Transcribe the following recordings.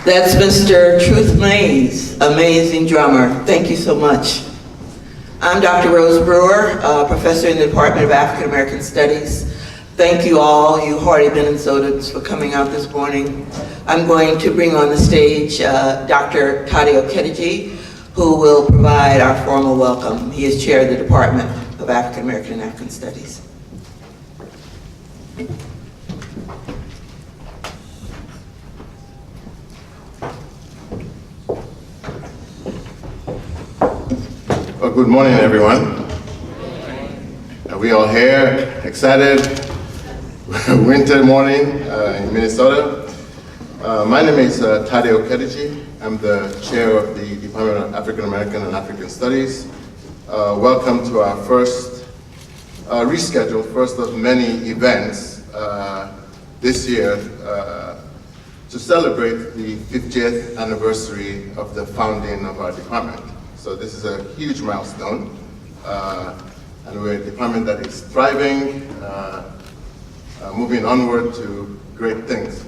That's Mr. TRUTHMAZE, amazing drummer. Thank you so much. I'm Dr. Rose Brewer, professor in the Department of African American Studies. Thank you all, you hearty Minnesotans, for coming out this morning. I'm going to bring on the stage Dr. Tade Okediji, who will provide our formal welcome. He is chair of the Department of African American and African Studies. Well, good morning, everyone. Are we all here? Excited? Winter morning in Minnesota. My name is Tade Okediji. I'm the chair of the Department of African American and African Studies. Welcome to our first rescheduled, first of many events this year to celebrate the 50th anniversary of the founding of our department. So this is a huge milestone, and we're a department that is thriving, moving onward to great things.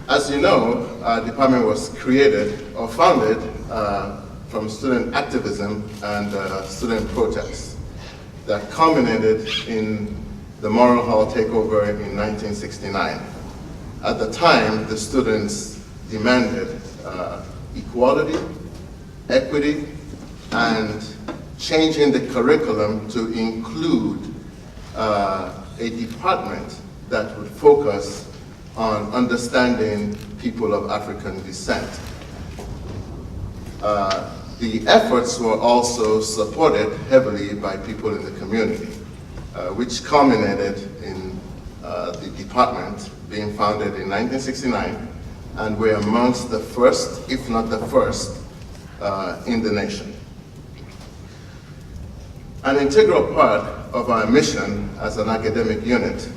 As you know, our department was created or founded from student activism and student protests that culminated in the Morrill Hall takeover in 1969. At the time, the students demanded equality, equity, and changing the curriculum to include a department that would focus on understanding people of African descent. The efforts were also supported heavily by people in the community, which culminated in the department being founded in 1969, and we're amongst the first, if not the first, in the nation. An integral part of our mission as an academic unit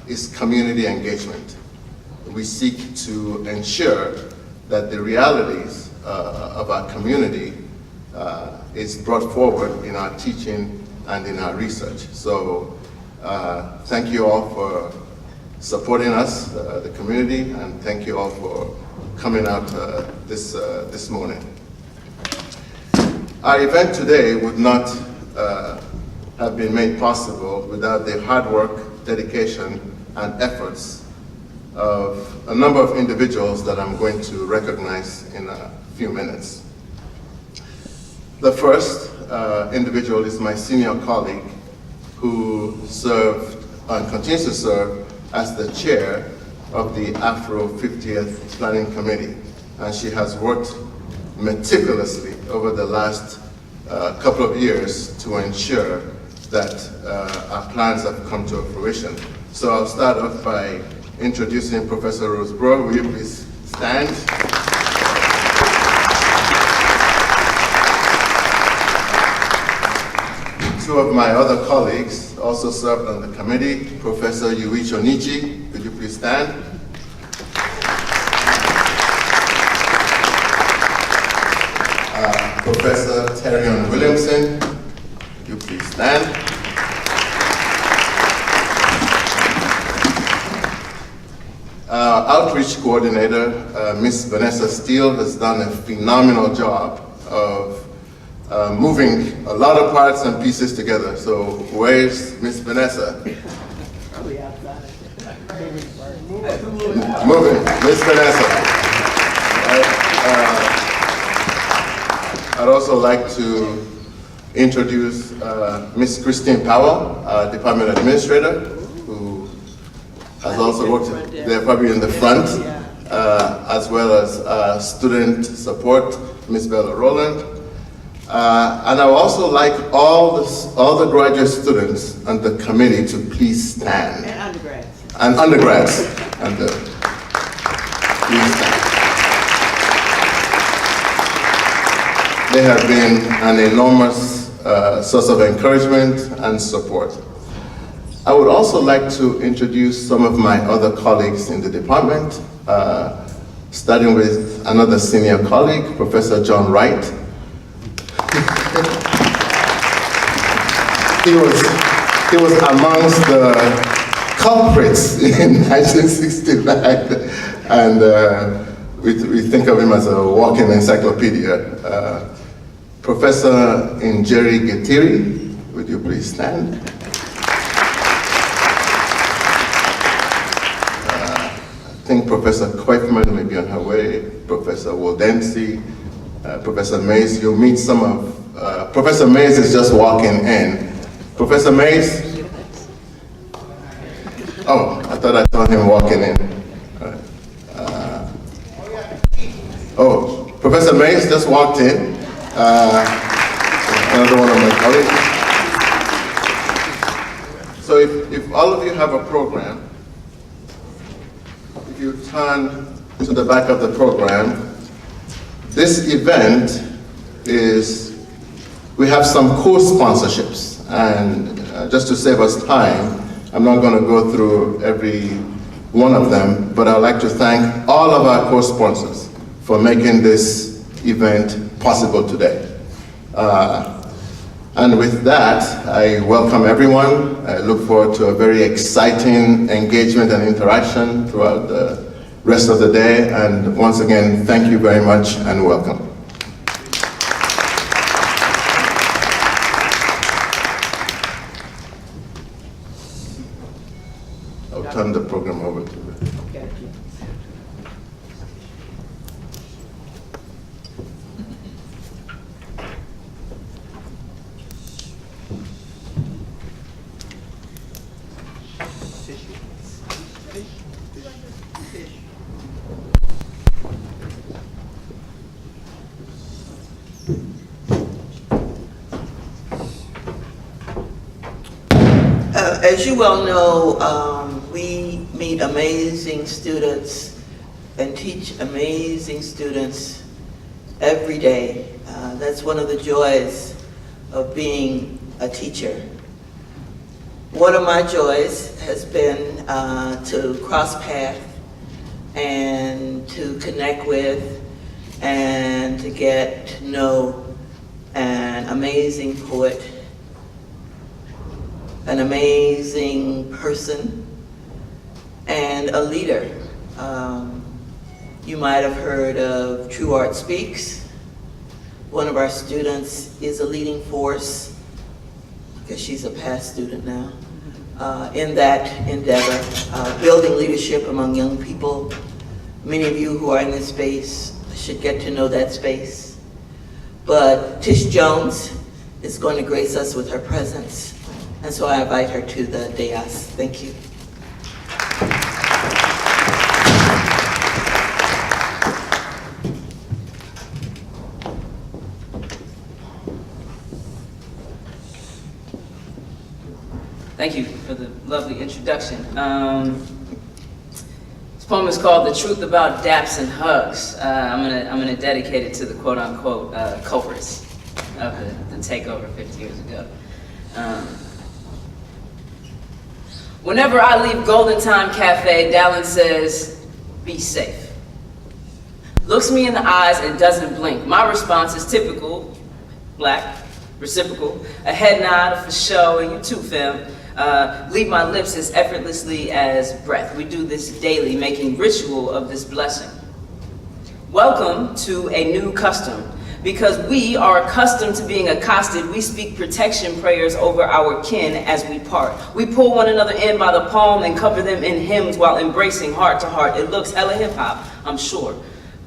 is community engagement. We seek to ensure that the realities of our community is brought forward in our teaching and in our research. So thank you all for supporting us, the community, and thank you all for coming out this morning. Our event today would not have been made possible without the hard work, dedication, and efforts of a number of individuals that I'm going to recognize in a few minutes. The first individual is my senior colleague who served and continues to serve as the chair of the Afro 50th Planning Committee. And she has worked meticulously over the last couple of years to ensure that our plans have come to fruition. So I'll start off by introducing Professor Rose Brewer. Will you please stand? Two of my other colleagues also served on the committee. Professor Yuich Onishi, could you please stand? Professor Terion Williamson, could you please stand? Outreach coordinator, Ms. Vanessa Steele, has done a phenomenal job of moving a lot of parts and pieces together. So where's Ms. Vanessa? Probably outside. Moving, Ms. Vanessa. I'd also like to introduce Ms. Christine Powell, Department Administrator, who has also worked there probably in the front, as well as student support, Ms. Bella Rowland. And I would also like all the graduate students and the committee to please stand. And undergrads. And undergrads. And please stand. They have been an enormous source of encouragement and support. I would also like to introduce some of my other colleagues in the department, starting with another senior colleague, Professor John Wright. He was amongst the culprits in 1969, and we think of him as a walking encyclopedia. Professor Njeri Getiri, would you please stand? I think Professor Koifman may be on her way, Professor Waldensi, Professor Mays. You'll meet some of, Professor Mays is just walking in. Professor Mays? Oh, I thought I saw him walking in. Oh, Professor Mays just walked in. Another one of my colleagues. So if all of you have a program, if you turn to the back of the program, this event is, we have some co-sponsorships, and just to save us time, I'm not going to go through every one of them, but I'd like to thank all of our co-sponsors for making this event possible today. And with that, I welcome everyone. I look forward to a very exciting engagement and interaction throughout the rest of the day. And once again, thank you very much and welcome. I'll turn the program over to you. As you well know, we meet amazing students and teach amazing students every day. That's one of the joys of being a teacher. One of my joys has been to cross paths and to connect with and to get to know an amazing poet, an amazing person, and a leader. You might have heard of True Art Speaks. One of our students is a leading force, because she's a past student now, in that endeavor, building leadership among young people. Many of you who are in this space should get to know that space. But Tish Jones is going to grace us with her presence. And so I invite her to the dais. Thank you. Thank you for the lovely introduction. This poem is called "The Truth About Daps and Hugs." I'm gonna dedicate it to the quote-unquote culprits of the takeover 50 years ago. Whenever I leave Golden Time Cafe, Dallin says, "Be safe." Looks me in the eyes and doesn't blink. My response is typical, black, reciprocal, a head nod for show, and you too, fam. Leave my lips as effortlessly as breath. We do this daily, making ritual of this blessing. Welcome to a new custom. Because we are accustomed to being accosted, we speak protection prayers over our kin as we part. We pull one another in by the palm and cover them in hymns while embracing heart to heart. It looks hella hip hop, I'm sure.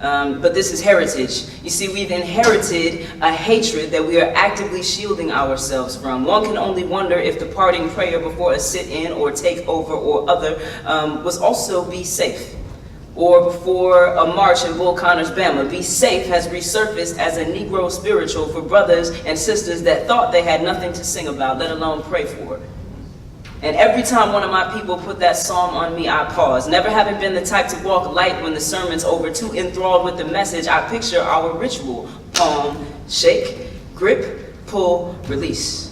But this is heritage. You see, we've inherited a hatred that we are actively shielding ourselves from. One can only wonder if the parting prayer before a sit-in or takeover or other was also be safe. Or before a march in Bull Connors, Bama, be safe has resurfaced as a Negro spiritual for brothers and sisters that thought they had nothing to sing about, let alone pray for. And every time one of my people put that psalm on me, I pause. Never having been the type to walk light when the sermon's over, too enthralled with the message, I picture our ritual. Palm, shake, grip, pull, release.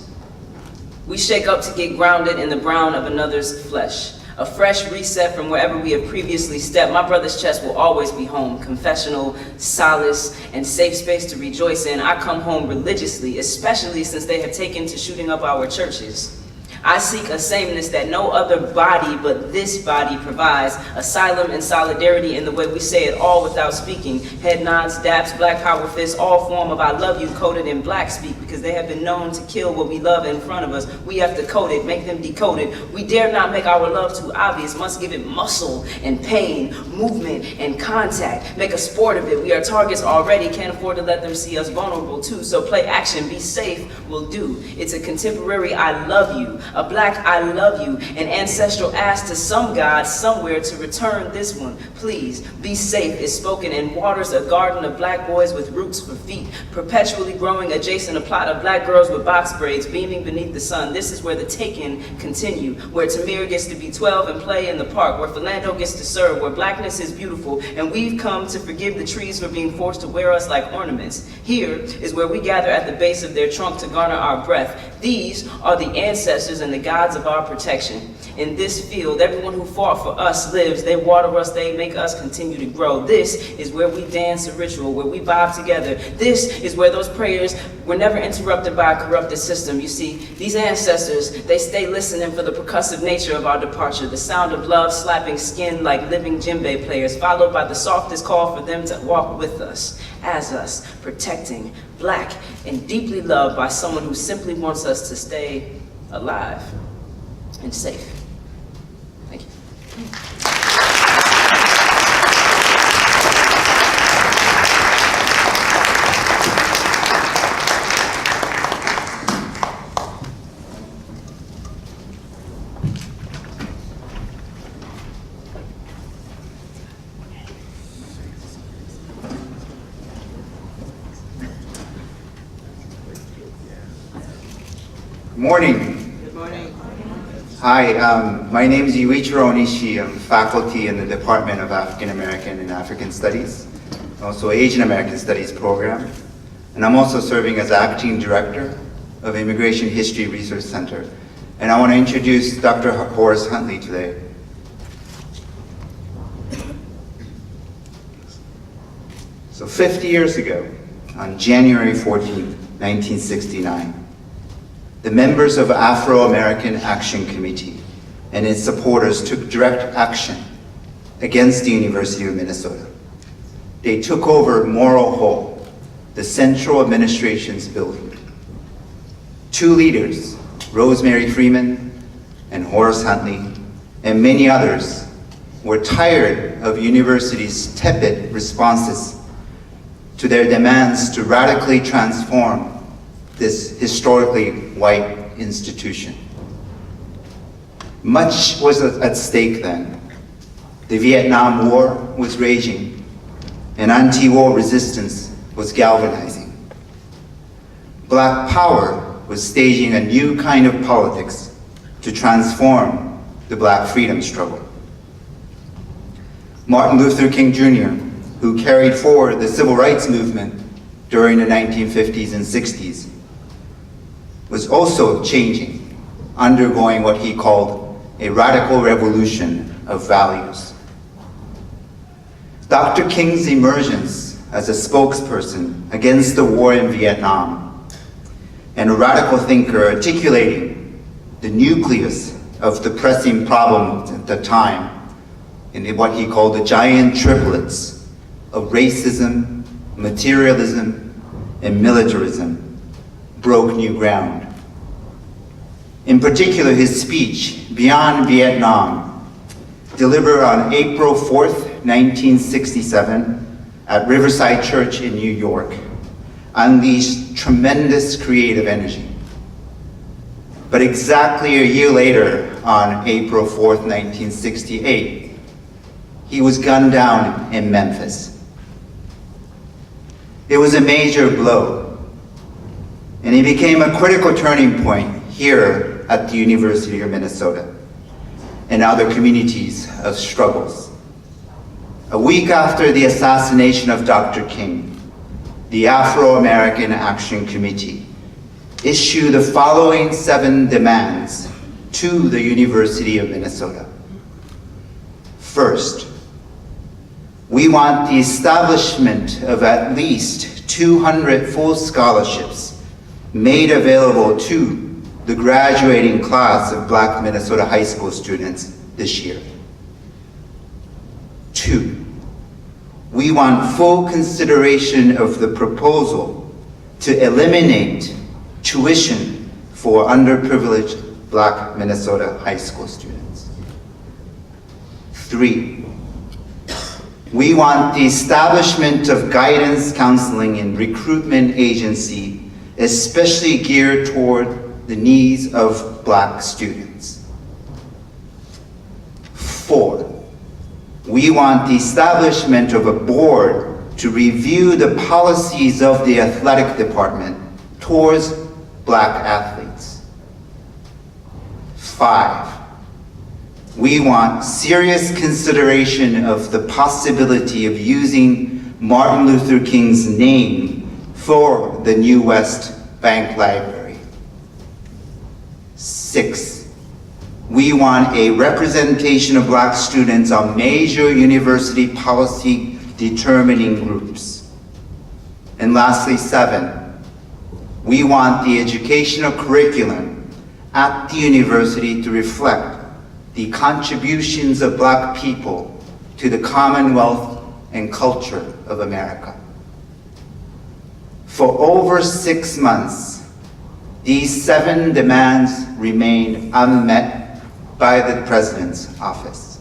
We shake up to get grounded in the brown of another's flesh. A fresh reset from wherever we have previously stepped. My brother's chest will always be home. Confessional, solace, and safe space to rejoice in. I come home religiously, especially since they have taken to shooting up our churches. I seek a sameness that no other body but this body provides. Asylum and solidarity in the way we say it all without speaking. Head nods, daps, black power fists, all form of I love you coded in black speak, because they have been known to kill what we love in front of us. We have to code it, make them decode it. We dare not make our love too obvious, must give it muscle and pain, movement and contact. Make a sport of it. We are targets already, can't afford to let them see us vulnerable too. So play action, be safe, will do. It's a contemporary I love you, a black I love you, an ancestral ask to some God somewhere to return this one. Please, be safe is spoken in waters, a garden of black boys with roots for feet, perpetually growing adjacent a plot of black girls with box braids beaming beneath the sun. This is where the taken continue, where Tamir gets to be 12 and play in the park, where Philando gets to serve, where blackness is beautiful, and we've come to forgive the trees for being forced to wear us like ornaments. Here is where we gather at the base of their trunk to garner our breath. These are the ancestors and the gods of our protection. In this field, everyone who fought for us lives. They water us, they make us continue to grow. This is where we dance a ritual, where we vibe together. This is where those prayers were never interrupted by a corrupted system. You see, these ancestors, they stay listening for the percussive nature of our departure, the sound of love slapping skin like living djembe players, followed by the softest call for them to walk with us, as us, protecting, black, and deeply loved by someone who simply wants us to stay alive and safe. Thank you. Morning. Good morning. Hi, my name is Yuich Onishi. I'm faculty in the Department of African American and African Studies, also Asian American Studies program, and I'm also serving as acting director of Immigration History Research Center. And I want to introduce Dr. Horace Huntley today. So 50 years ago, on January 14, 1969, the members of Afro-American Action Committee and its supporters took direct action against the University of Minnesota. They took over Morrill Hall, the central administration's building. Two leaders, Rosemary Freeman and Horace Huntley, and many others, were tired of university's tepid responses to their demands to radically transform this historically white institution. Much was at stake then. The Vietnam War was raging, and anti-war resistance was galvanizing. Black Power was staging a new kind of politics to transform the Black freedom struggle. Martin Luther King Jr., who carried forward the civil rights movement during the 1950s and 60s, was also changing, undergoing what he called a radical revolution of values. Dr. King's emergence as a spokesperson against the war in Vietnam, and a radical thinker articulating the nucleus of the pressing problem at the time in what he called the giant triplets of racism, materialism, and militarism, broke new ground. In particular, his speech, Beyond Vietnam, delivered on April 4th, 1967, at Riverside Church in New York, unleashed tremendous creative energy. But exactly a year later, on April 4th, 1968, he was gunned down in Memphis. It was a major blow, and it became a critical turning point here at the University of Minnesota and other communities of struggles. A week after the assassination of Dr. King, the Afro-American Action Committee issued the following 7 demands to the University of Minnesota. First, we want the establishment of at least 200 full scholarships made available to the graduating class of Black Minnesota high school students this year. 2, we want full consideration of the proposal to eliminate tuition for underprivileged Black Minnesota high school students. 3, we want the establishment of guidance, counseling, and recruitment agency, especially geared toward the needs of Black students. 4, we want the establishment of a board to review the policies of the athletic department towards Black athletes. 5, we want serious consideration of the possibility of using Martin Luther King's name for the New West Bank Library. 6, we want a representation of Black students on major university policy determining groups. And lastly, 7, we want the educational curriculum at the university to reflect the contributions of Black people to the Commonwealth and culture of America. For over 6 months, these 7 demands remained unmet by the President's office.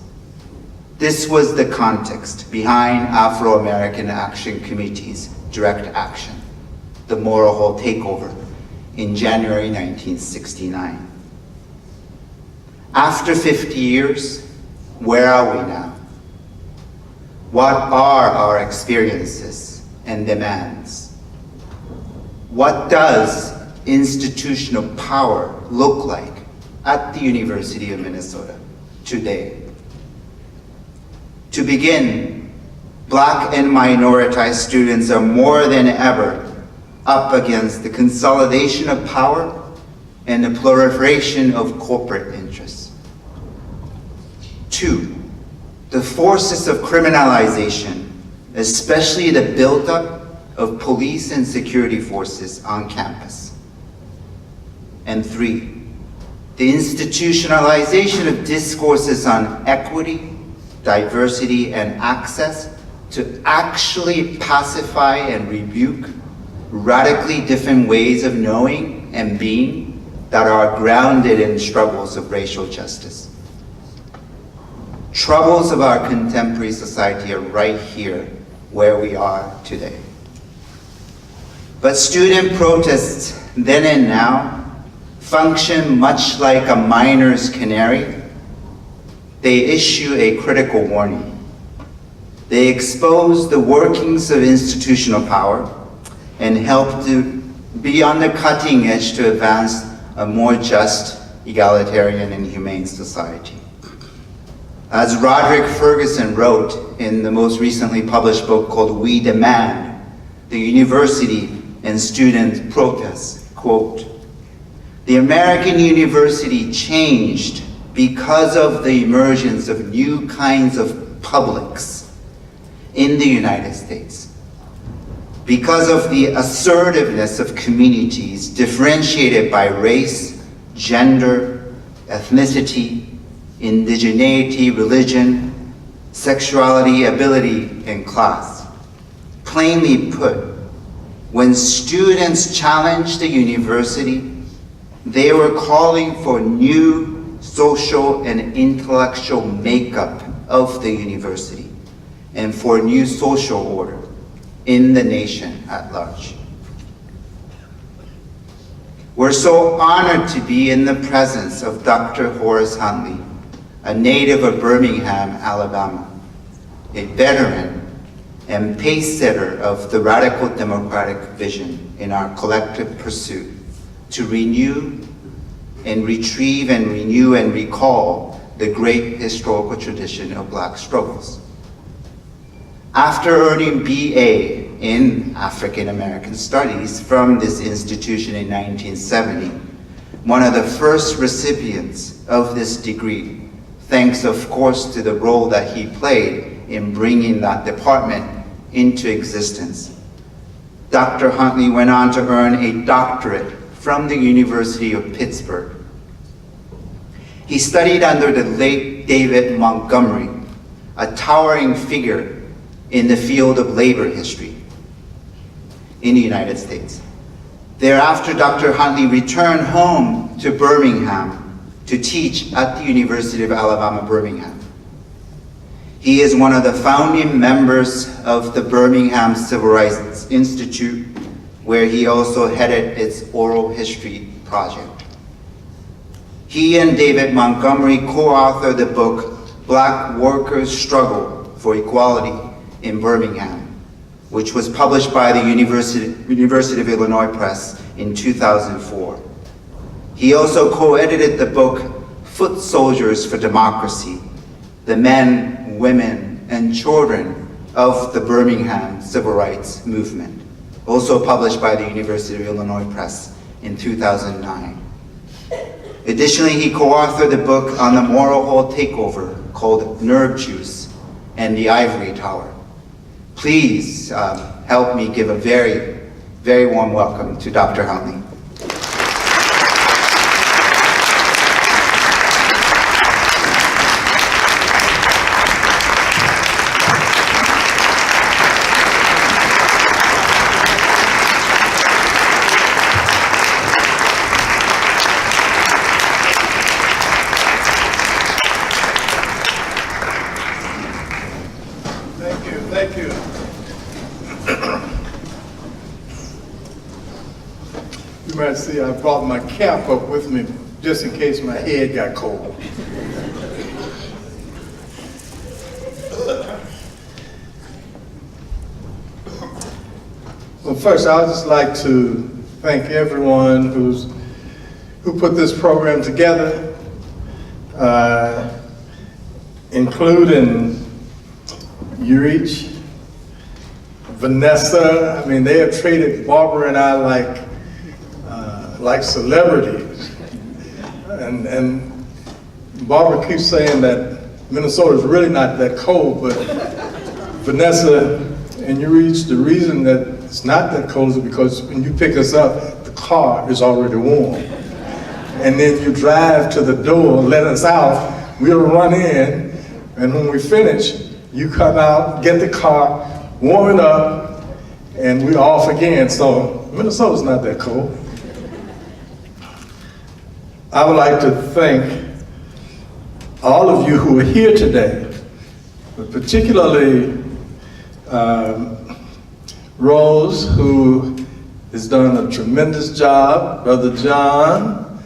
This was the context behind Afro-American Action Committee's direct action, the Morrill Hall takeover, in January 1969. After 50 years, where are we now? What are our experiences and demands? What does institutional power look like at the University of Minnesota today? To begin, Black and minoritized students are more than ever up against the consolidation of power and the proliferation of corporate interests. 2, the forces of criminalization, especially the buildup of police and security forces on campus. And 3, the institutionalization of discourses on equity, diversity, and access to actually pacify and rebuke radically different ways of knowing and being that are grounded in struggles of racial justice. Troubles of our contemporary society are right here where we are today. But student protests then and now function much like a miner's canary. They issue a critical warning. They expose the workings of institutional power and help to be on the cutting edge to advance a more just, egalitarian, and humane society. As Roderick Ferguson wrote in the most recently published book called We Demand, the university and student protests, quote, "The American university changed because of the emergence of new kinds of publics in the United States, because of the assertiveness of communities differentiated by race, gender, ethnicity, indigeneity, religion, sexuality, ability, and class. Plainly put, when students challenged the university, they were calling for new social and intellectual makeup of the university and for a new social order in the nation at large. We're so honored to be in the presence of Dr. Horace Huntley, a native of Birmingham, Alabama, a veteran and pace-setter of the radical democratic vision in our collective pursuit to renew and retrieve and renew and recall the great historical tradition of Black struggles. After earning BA in African American Studies from this institution in 1970, one of the first recipients of this degree, thanks of course to the role that he played in bringing that department into existence. Dr. Huntley went on to earn a doctorate from the University of Pittsburgh. He studied under the late David Montgomery, a towering figure in the field of labor history in the United States. Thereafter, Dr. Huntley returned home to Birmingham to teach at the University of Alabama, Birmingham. He is one of the founding members of the Birmingham Civil Rights Institute, where he also headed its oral history project. He and David Montgomery co-authored the book, Black Workers' Struggle for Equality in Birmingham, which was published by the University of Illinois Press in 2004. He also co-edited the book, Foot Soldiers for Democracy, the men, women, and children of the Birmingham Civil Rights Movement, also published by the University of Illinois Press in 2009. Additionally, he co-authored a book on the Morrill Hall takeover called Nerve Juice and the Ivory Tower. Please help me give a very, very warm welcome to Dr. Huntley. Thank you. You might see I brought my cap up with me just in case my head got cold. Well, first, I would just like to thank everyone who put this program together, including Yuich, Vanessa. I mean, they have treated Barbara and I like celebrities. And Barbara keeps saying that Minnesota is really not that cold, but Vanessa and Yuich, the reason that it's not that cold is because when you pick us up, the car is already warm. And then you drive to the door, let us out, we'll run in, and when we finish, you come out, get the car, warm it up, and we're off again. So Minnesota's not that cold. I would like to thank all of you who are here today, but particularly Rose, who has done a tremendous job, Brother John.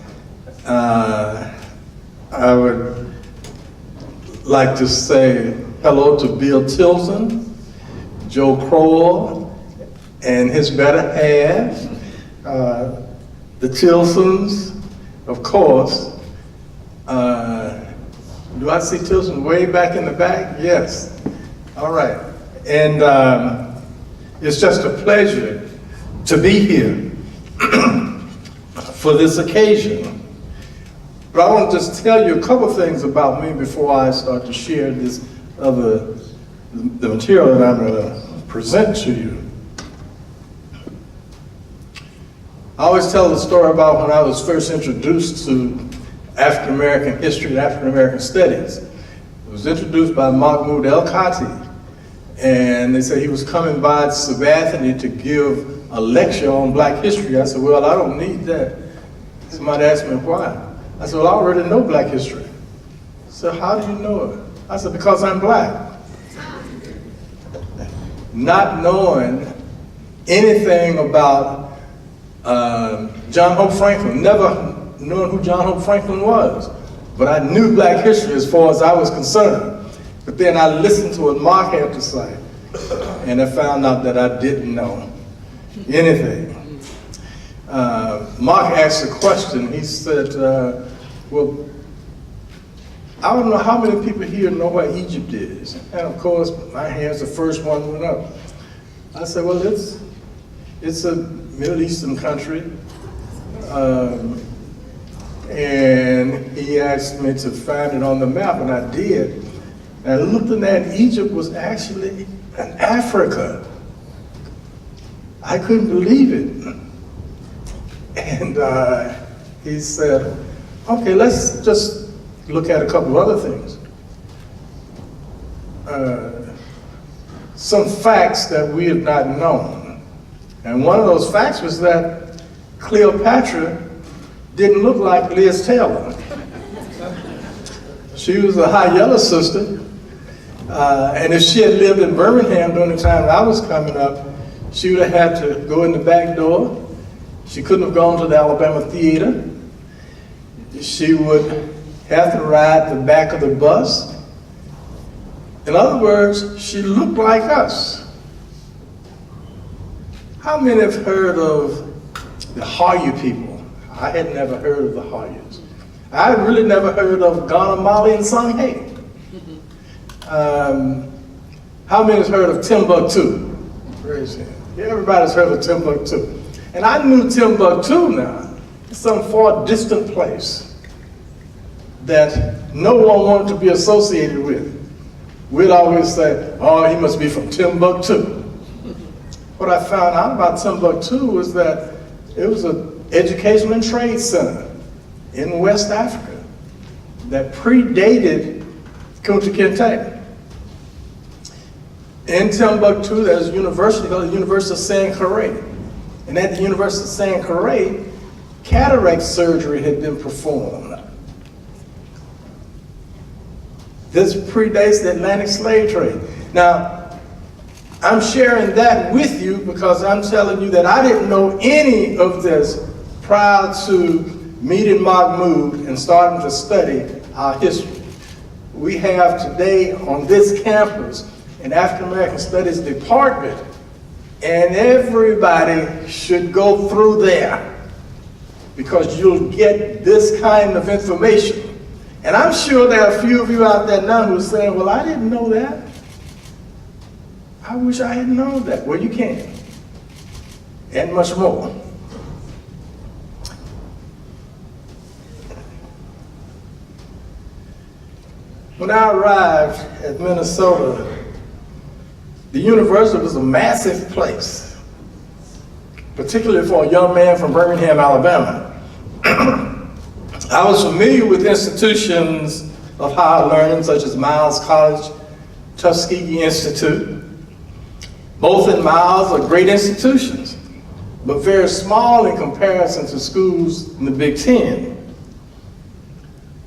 I would like to say hello to Bill Tilson, Joe Kroll, and his better half, the Tilsons, of course. Do I see Tilson way back in the back? Yes. All right. And it's just a pleasure to be here for this occasion. But I want to just tell you a couple things about me before I start to share this the material that I'm going to present to you. I always tell the story about when I was first introduced to African American history and African American studies. It was introduced by Mahmoud El-Kati, and they said he was coming by Sabathani to give a lecture on black history. I said, well, I don't need that. Somebody asked me why. I said, well, I already know black history. So how do you know it? I said, because I'm black. Not knowing anything about John Hope Franklin, never knowing who John Hope Franklin was. But I knew black history as far as I was concerned. But then I listened to what Mark had to say, and I found out that I didn't know anything. Mark asked a question. He said, well, I don't know how many people here know where Egypt is. And of course, my hand's the first one went up. I said, well, it's a Middle Eastern country. And he asked me to find it on the map, and I did. And looking at Egypt was actually in Africa. I couldn't believe it. And he said, okay, let's just look at a couple of other things. Some facts that we have not known. And one of those facts was that Cleopatra didn't look like Liz Taylor. She was a high yellow sister. And if she had lived in Birmingham during the time that I was coming up, she would have had to go in the back door. She couldn't have gone to the Alabama Theater. She would have to ride the back of the bus. In other words, she looked like us. How many have heard of the Hoya people? I had never heard of the Hoyas. I had really never heard of Ghana, Mali, and Songhay. How many has heard of Timbuktu? Raise your hand. Yeah, everybody's heard of Timbuktu. And I knew Timbuktu now. It's some far distant place that no one wanted to be associated with. We'd always say, oh, he must be from Timbuktu. What I found out about Timbuktu was that it was an educational and trade center in West Africa that predated Kunta Kinte. In Timbuktu, there's a university called the University of Sankore. And at the University of Sankore, cataract surgery had been performed. This predates the Atlantic slave trade. Now, I'm sharing that with you because I'm telling you that I didn't know any of this prior to meeting Mahmoud and starting to study our history. We have today on this campus an African American Studies department, and everybody should go through there because you'll get this kind of information. And I'm sure there are a few of you out there now who are saying, well, I didn't know that. I wish I had known that. Well, you can. And much more. When I arrived at Minnesota, the university was a massive place, particularly for a young man from Birmingham, Alabama. I was familiar with institutions of higher learning, such as Miles College, Tuskegee Institute. Both in Miles are great institutions, but very small in comparison to schools in the Big Ten.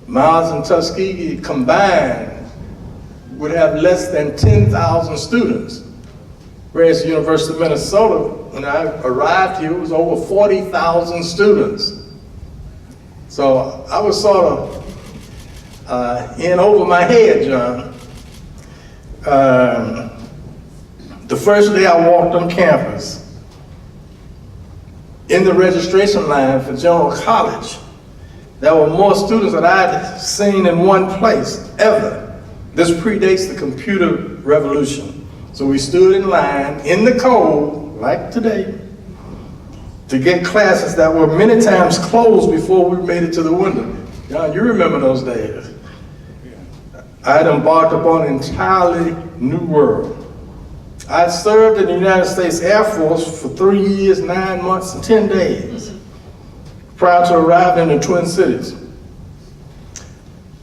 Miles and Tuskegee combined would have less than 10,000 students, whereas the University of Minnesota, when I arrived here, it was over 40,000 students. So I was sort of in over my head, John. The first day I walked on campus, in the registration line for General College, there were more students than I'd seen in one place ever. This predates the computer revolution. So we stood in line in the cold, like today, to get classes that were many times closed before we made it to the window. John, you remember those days. I had embarked upon an entirely new world. I had served in the United States Air Force for 3 years, 9 months, and 10 days prior to arriving in the Twin Cities.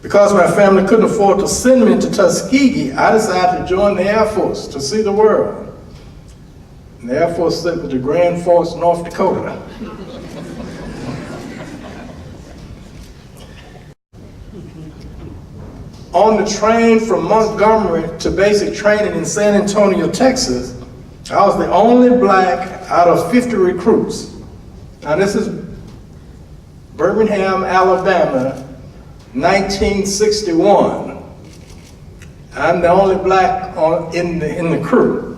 Because my family couldn't afford to send me to Tuskegee, I decided to join the Air Force to see the world. And the Air Force sent me to Grand Forks, North Dakota. On the train from Montgomery to basic training in San Antonio, Texas, I was the only black out of 50 recruits. Now this is Birmingham, Alabama, 1961. I'm the only black in the crew.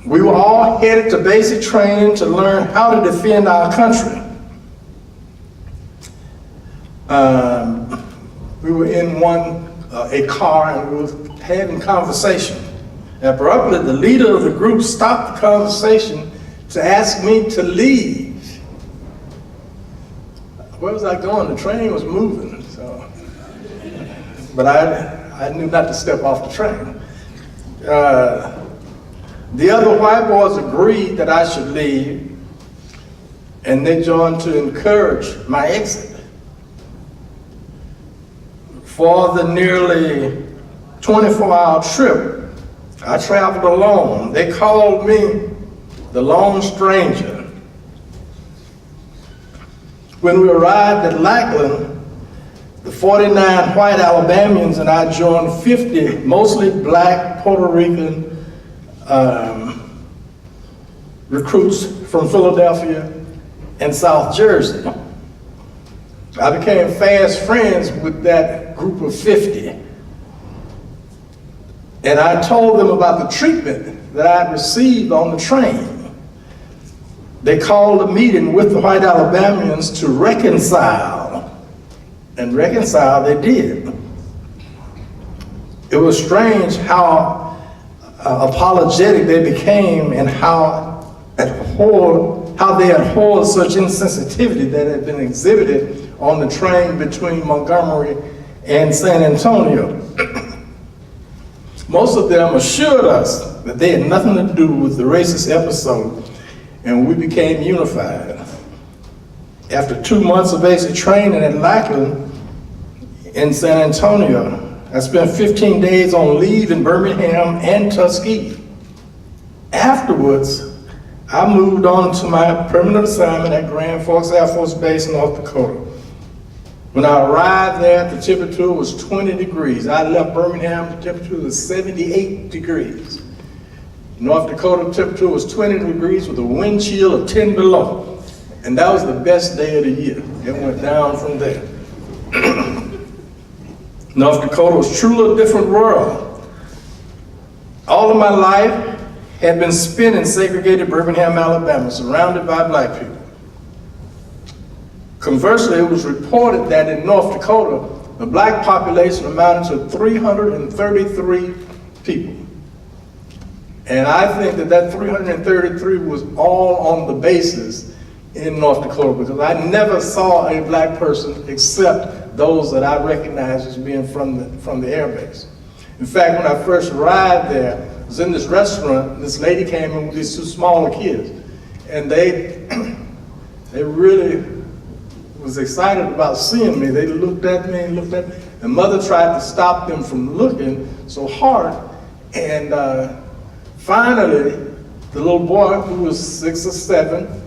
We were all headed to basic training to learn how to defend our country. We were in a car and we were having conversation. Abruptly, the leader of the group stopped the conversation to ask me to leave. Where was I going? The train was moving, so. But I knew not to step off the train. The other white boys agreed that I should leave, and they joined to encourage my exit. For the nearly 24-hour trip, I traveled alone. They called me the lone stranger. When we arrived at Lackland, the 49 white Alabamians and I joined 50 mostly black Puerto Rican recruits from Philadelphia and South Jersey. I became fast friends with that group of 50. And I told them about the treatment that I had received on the train. They called a meeting with the white Alabamians to reconcile, and reconcile they did. It was strange how apologetic they became and how they abhorred such insensitivity that had been exhibited on the train between Montgomery and San Antonio. Most of them assured us that they had nothing to do with the racist episode, and we became unified. After 2 months of basic training at Lackland in San Antonio, I spent 15 days on leave in Birmingham and Tuskegee. Afterwards, I moved on to my permanent assignment at Grand Forks Air Force Base, North Dakota. When I arrived there, the temperature was 20 degrees. I left Birmingham, the temperature was 78 degrees. North Dakota, the temperature was 20 degrees with a wind chill of 10 below. And that was the best day of the year. It went down from there. North Dakota was truly a different world. All of my life had been spent in segregated Birmingham, Alabama, surrounded by black people. Conversely, it was reported that in North Dakota, the black population amounted to 333 people. And I think that that 333 was all on the bases in North Dakota, because I never saw a black person except those that I recognized as being from the air base. In fact, when I first arrived there, I was in this restaurant, and this lady came in with these two smaller kids, and they really was excited about seeing me. They looked at me and looked at me. The mother tried to stop them from looking so hard, and finally, the little boy, who was 6 or 7,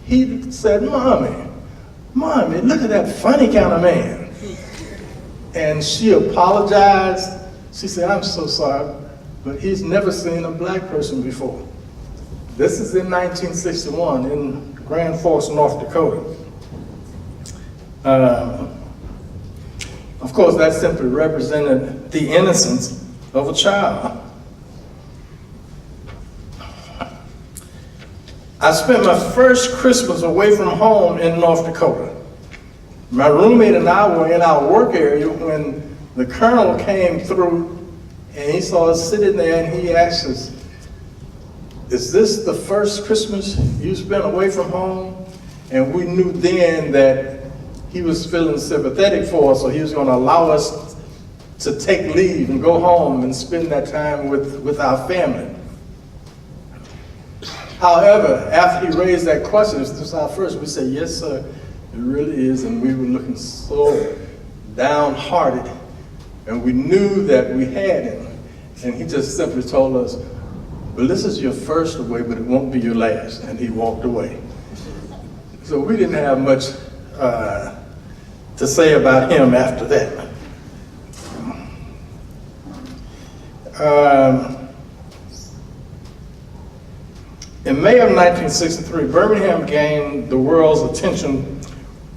he said, Mommy, look at that funny kind of man. And she apologized. She said, I'm so sorry, but he's never seen a black person before. This is in 1961 in Grand Forks, North Dakota. Of course, that simply represented the innocence of a child. I spent my first Christmas away from home in North Dakota. My roommate and I were in our work area when the colonel came through, and he saw us sitting there, and he asked us, is this the first Christmas you spent away from home? And we knew then that he was feeling sympathetic for us, so he was going to allow us to take leave and go home and spend that time with our family. However, after he raised that question, this was our first, we said, yes, sir, it really is, and we were looking so downhearted, and we knew that we had him, and he just simply told us, well, this is your first away, but it won't be your last, and he walked away. So we didn't have much to say about him after that. In May of 1963, Birmingham gained the world's attention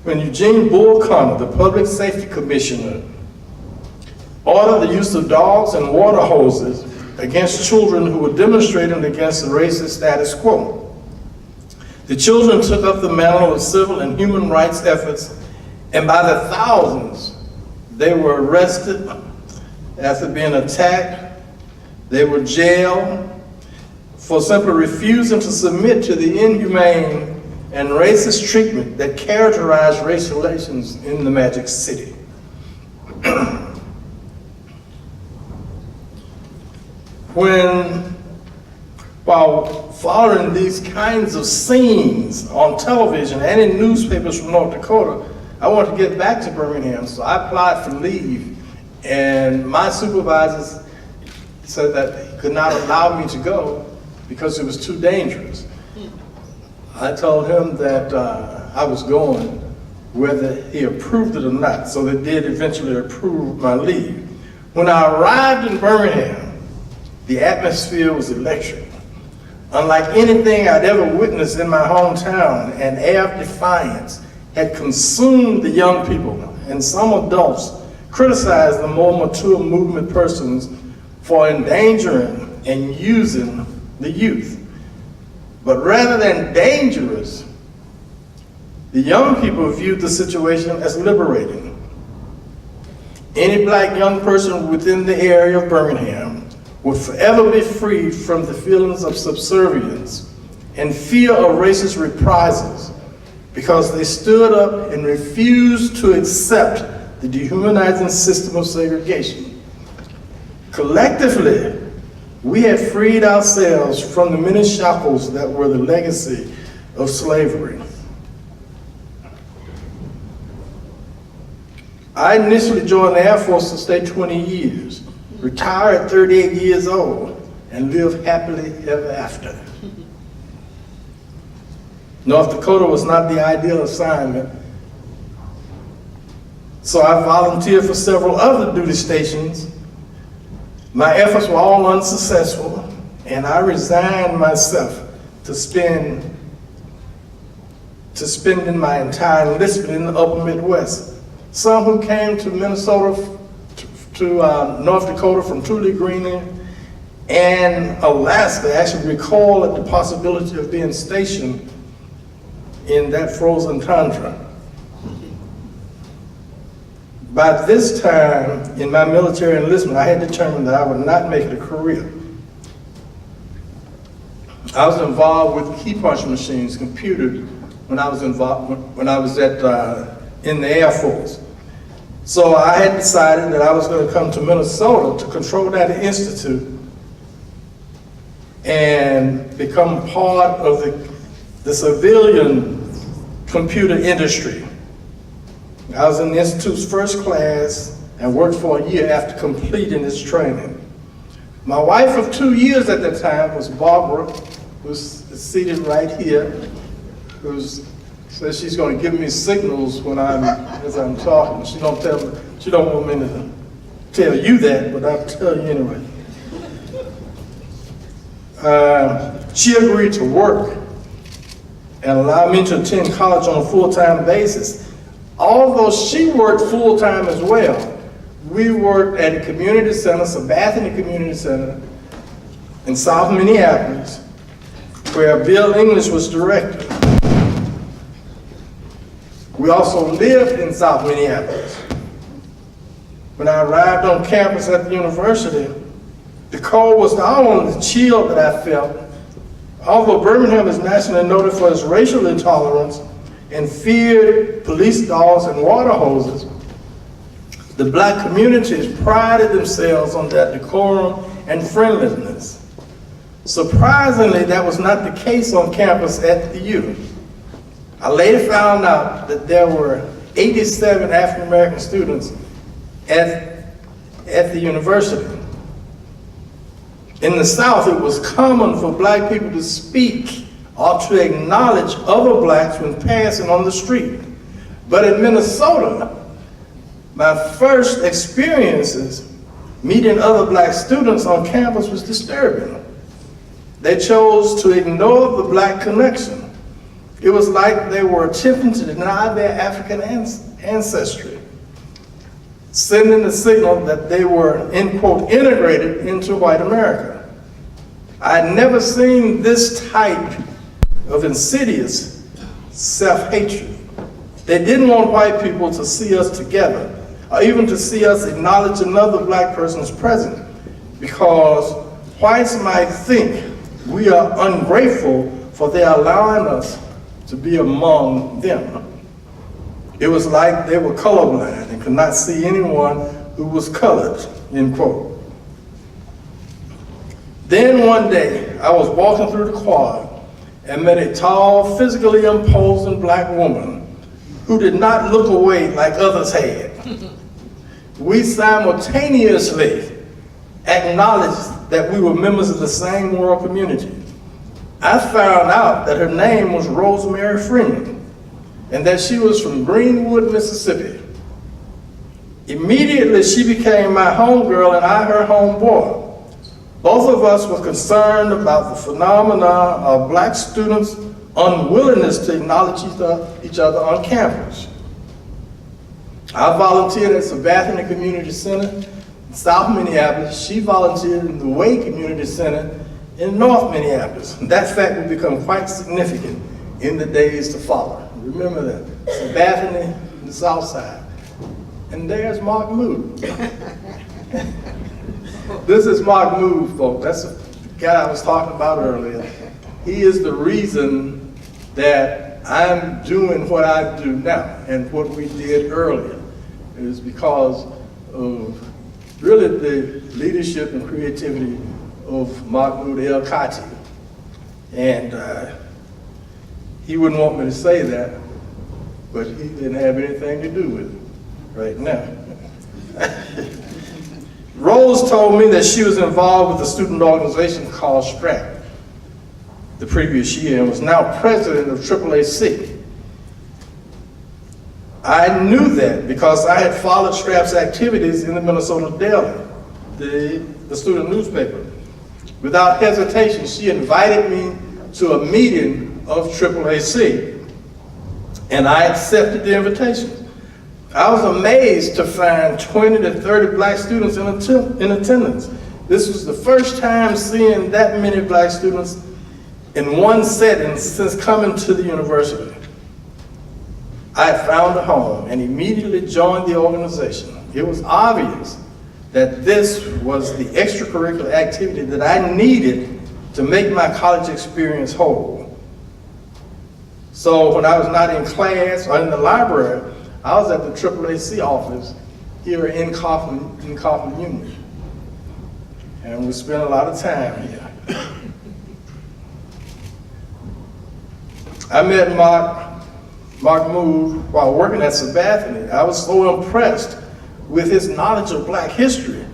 when Eugene Bull Connor, the Public Safety Commissioner, ordered the use of dogs and water hoses against children who were demonstrating against the racist status quo. The children took up the mantle of civil and human rights efforts, and by the thousands, they were arrested after being attacked. They were jailed for simply refusing to submit to the inhumane and racist treatment that characterized race relations in the Magic City. When while following these kinds of scenes on television and in newspapers from North Dakota, I wanted to get back to Birmingham, so I applied for leave, and my supervisors said that he could not allow me to go because it was too dangerous. I told him that I was going, whether he approved it or not, so they did eventually approve my leave. When I arrived in Birmingham, the atmosphere was electric. Unlike anything I'd ever witnessed in my hometown, an air of defiance had consumed the young people, and some adults criticized the more mature movement persons for endangering and using the youth. But rather than dangerous, the young people viewed the situation as liberating. Any black young person within the area of Birmingham would forever be freed from the feelings of subservience and fear of racist reprisals because they stood up and refused to accept the dehumanizing system of segregation. Collectively, we had freed ourselves from the many shackles that were the legacy of slavery. I initially joined the Air Force to stay 20 years, retired at 38 years old, and lived happily ever after. North Dakota was not the ideal assignment, so I volunteered for several other duty stations. My efforts were all unsuccessful, and I resigned myself to spending my entire enlistment in the upper Midwest. Some who came to Minnesota, to North Dakota from Tule, Greenland, and Alaska actually recoiled at the possibility of being stationed in that frozen tundra. By this time in my military enlistment, I had determined that I would not make it a career. I was involved with key punch machines, computers, when I was in the Air Force. So I had decided that I was going to come to Minnesota to control that institute and become part of the civilian computer industry. I was in the institute's first class and worked for a year after completing this training. My wife of 2 years at that time was Barbara, who's seated right here, who says she's going to give me signals as I'm talking. She don't want me to tell you that, but I'll tell you anyway. She agreed to work and allow me to attend college on a full-time basis. Although she worked full-time as well, we worked at a community center, Sabathani Community Center in South Minneapolis, where Bill English was director. We also lived in South Minneapolis. When I arrived on campus at the university, the cold was not only the chill that I felt. Although Birmingham is nationally noted for its racial intolerance and feared police dogs and water hoses, the black communities prided themselves on their decorum and friendliness. Surprisingly, that was not the case on campus at the U. I later found out that there were 87 African American students at the university. In the South, it was common for black people to speak or to acknowledge other blacks when passing on the street. But in Minnesota, my first experiences meeting other black students on campus was disturbing. They chose to ignore the black connection. It was like they were attempting to deny their African ancestry, sending the signal that they were, end quote, integrated into white America. I had never seen this type of insidious self-hatred. They didn't want white people to see us together, or even to see us acknowledge another black person's presence, because whites might think we are ungrateful for their allowing us to be among them. It was like they were colorblind and could not see anyone who was colored, end quote. Then one day, I was walking through the quad and met a tall, physically imposing black woman who did not look away like others had. We simultaneously acknowledged that we were members of the same world community. I found out that her name was Rosemary Freeman and that she was from Greenwood, Mississippi. Immediately, she became my homegirl and I her homeboy. Both of us were concerned about the phenomenon of black students' unwillingness to acknowledge each other on campus. I volunteered at Sabathani Community Center in South Minneapolis. She volunteered in the Wade Community Center in North Minneapolis. And that fact would become quite significant in the days to follow. Remember that, Sabathani in the South Side. And there's Mark Mood. This is Mark Mood, folks. That's the guy I was talking about earlier. He is the reason that I'm doing what I do now and what we did earlier. It is because of really the leadership and creativity of Mahmoud El-Kati. And he wouldn't want me to say that, but he didn't have anything to do with it right now. Rose told me that she was involved with a student organization called STRAP the previous year and was now president of AAAC. I knew that because I had followed STRAP's activities in the Minnesota Daily, the student newspaper. Without hesitation, she invited me to a meeting of AAAC, and I accepted the invitation. I was amazed to find 20 to 30 black students in attendance. This was the first time seeing that many black students in one setting since coming to the university. I had found a home and immediately joined the organization. It was obvious that this was the extracurricular activity that I needed to make my college experience whole. So when I was not in class or in the library, I was at the AAAC office here in Kaufman Union. And we spent a lot of time here. I met Mark Mood while working at Sabathani. I was so impressed with his knowledge of black history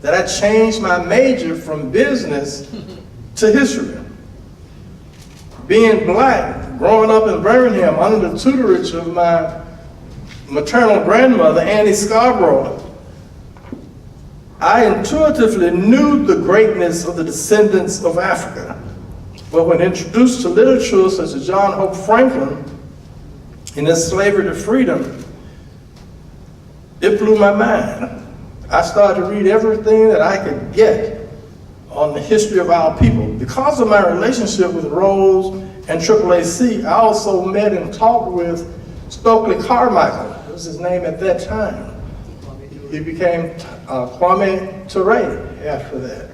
that I changed my major from business to history. Being black, growing up in Birmingham under the tutorage of my maternal grandmother, Annie Scarborough, I intuitively knew the greatness of the descendants of Africa. But when introduced to literature such as John Hope Franklin in his Slavery to Freedom, it blew my mind. I started to read everything that I could get on the history of our people. Because of my relationship with Rose and AAAC, I also met and talked with Stokely Carmichael. That was his name at that time. He became Kwame Ture after that.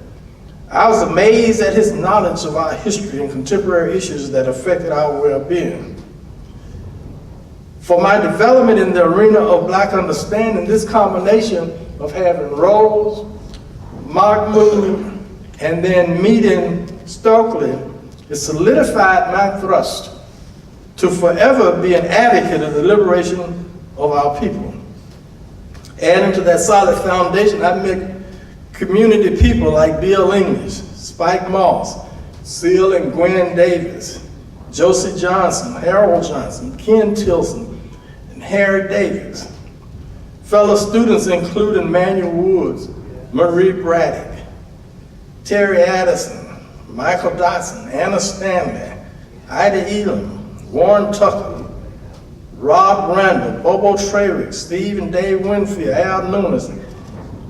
I was amazed at his knowledge of our history and contemporary issues that affected our well-being. For my development in the arena of black understanding, this combination of having Rose, Mark Mood, and then meeting Stokely, it solidified my thrust to forever be an advocate of the liberation of our people. Adding to that solid foundation, I met community people like Bill English, Spike Moss, Seal and Gwen Davis, Josie Johnson, Harold Johnson, Ken Tilson, and Harry Davis. Fellow students include Emmanuel Woods, Marie Braddock, Terry Addison, Michael Dotson, Anna Stanley, Ida Elam, Warren Tucker, Rob Randall, Bobo Treywick, Steve and Dave Winfield, Al Nunes,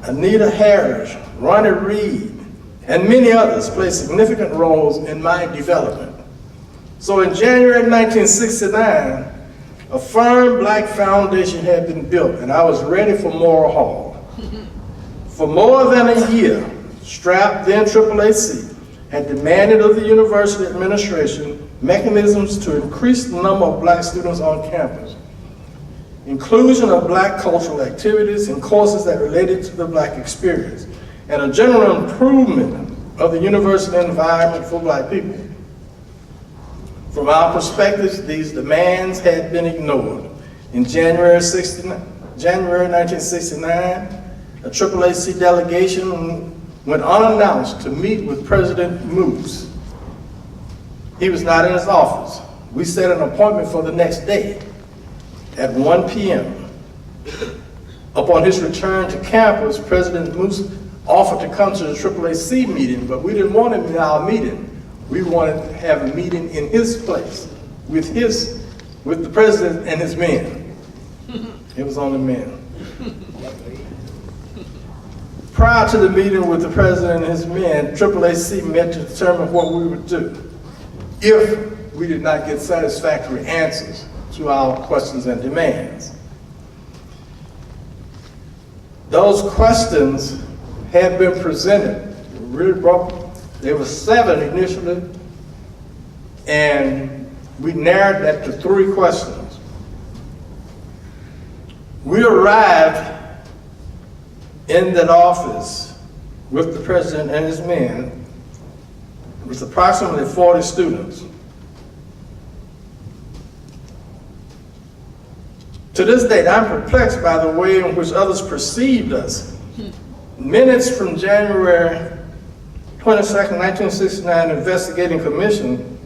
Anita Harris, Ronnie Reed, and many others played significant roles in my development. So in January 1969, a firm black foundation had been built and I was ready for Morrill Hall. For more than a year, STRAP, then AAAC, had demanded of the university administration mechanisms to increase the number of black students on campus, inclusion of black cultural activities and courses that related to the black experience, and a general improvement of the university environment for black people. From our perspectives, these demands had been ignored. In January 1969, a AAAC delegation went unannounced to meet with President Moose. He was not in his office. We set an appointment for the next day at 1 p.m. Upon his return to campus, President Moose offered to come to the AAAC meeting, but we didn't want him in our meeting. We wanted to have a meeting in his place with the president and his men. It was only men. Prior to the meeting with the president and his men, AAAC met to determine what we would do if we did not get satisfactory answers to our questions and demands. Those questions had been presented, there were 7 initially, and we narrowed that to 3 questions. We arrived in that office with the president and his men with approximately 40 students. To this date, I'm perplexed by the way in which others perceived us. Minutes from January 22nd, 1969 Investigating Commission,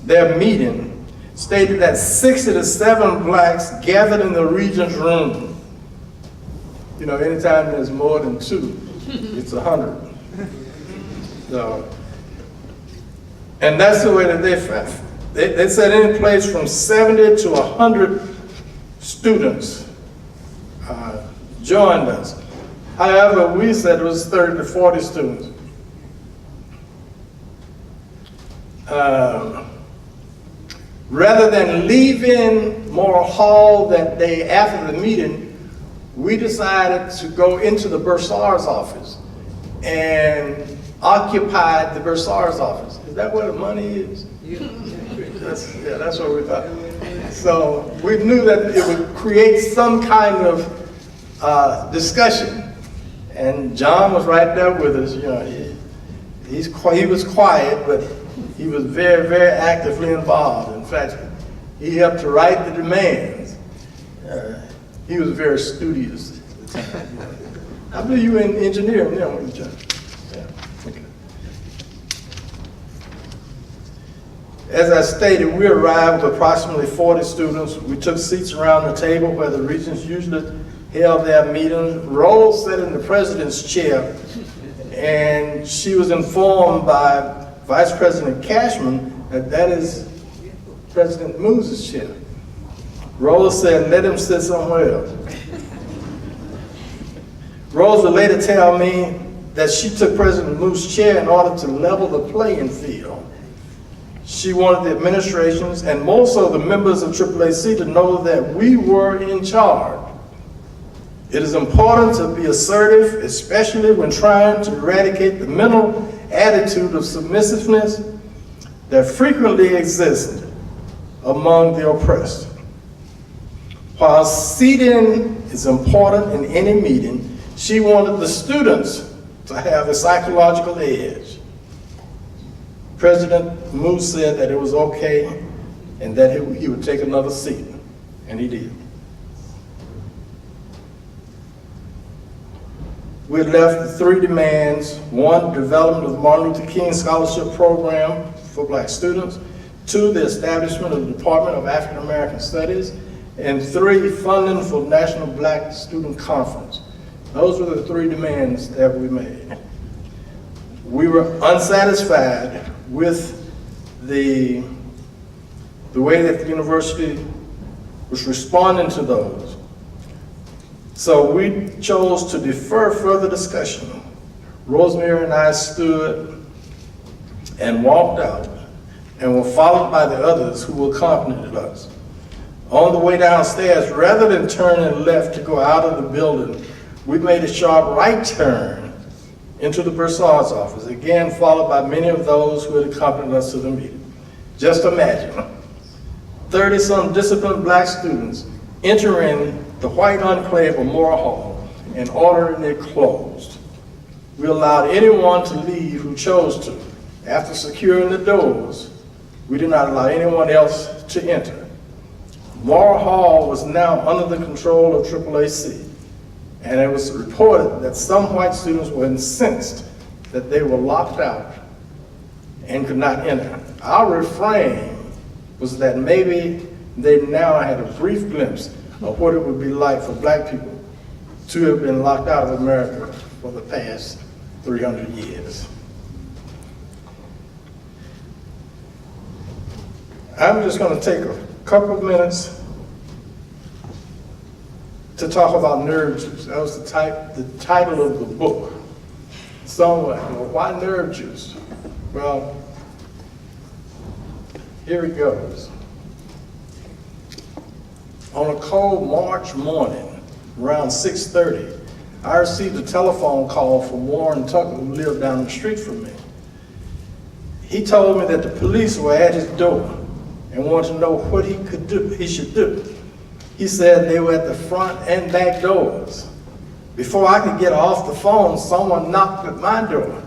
their meeting, stated that 60 to 7 blacks gathered in the regent's room. You know, anytime there's more than 2, it's 100. So, and that's the way that they said any place from 70 to 100 students joined us. However, we said it was 30 to 40 students. Rather than leaving Morrill Hall that day after the meeting, we decided to go into the bursar's office and occupied the bursar's office. Is that where the money is? That's what we thought. So we knew that it would create some kind of discussion. And John was right there with us. You know, he was quiet, but he was very, very actively involved. In fact, he helped to write the demands. He was very studious. I believe you were in engineering there, weren't you, John? Yeah. Okay. As I stated, we arrived with approximately 40 students. We took seats around the table where the regents usually held their meetings. Rose sat in the president's chair, and she was informed by Vice President Cashman that is President Moose's chair. Rose said, let him sit somewhere else. Rose would later tell me that she took President Moose's chair in order to level the playing field. She wanted the administrations, and more so the members of AAAC, to know that we were in charge. It is important to be assertive, especially when trying to eradicate the mental attitude of submissiveness that frequently exists among the oppressed. While seating is important in any meeting, she wanted the students to have a psychological edge. President Moose said that it was okay and that he would take another seat, and he did. We left the 3 demands: 1, development of the Martin Luther King Scholarship Program for black students; 2, the establishment of the Department of African American Studies; and 3, funding for National Black Student Conference. Those were the 3 demands that we made. We were unsatisfied with the way that the university was responding to those. So we chose to defer further discussion. Rosemary and I stood and walked out and were followed by the others who accompanied us. On the way downstairs, rather than turning left to go out of the building, we made a sharp right turn into the bursar's office, again followed by many of those who had accompanied us to the meeting. Just imagine, 30-some disciplined black students entering the white enclave of Morrill Hall and ordering it closed. we allowed anyone to leave who chose to. After securing the doors, we did not allow anyone else to enter. Morrill Hall was now under the control of AAAC, and it was reported that some white students were incensed that they were locked out and could not enter. Our refrain was that maybe they now had a brief glimpse of what it would be like for black people to have been locked out of America for the past 300 years. I'm just going to take a couple of minutes to talk about nerve juice. That was the title of the book. Someone, well, why nerve juice? Well, here it goes. On a cold March morning, around 6:30, I received a telephone call from Warren Tucker, who lived down the street from me. He told me that the police were at his door and wanted to know what he should do. He said they were at the front and back doors. Before I could get off the phone, someone knocked at my door.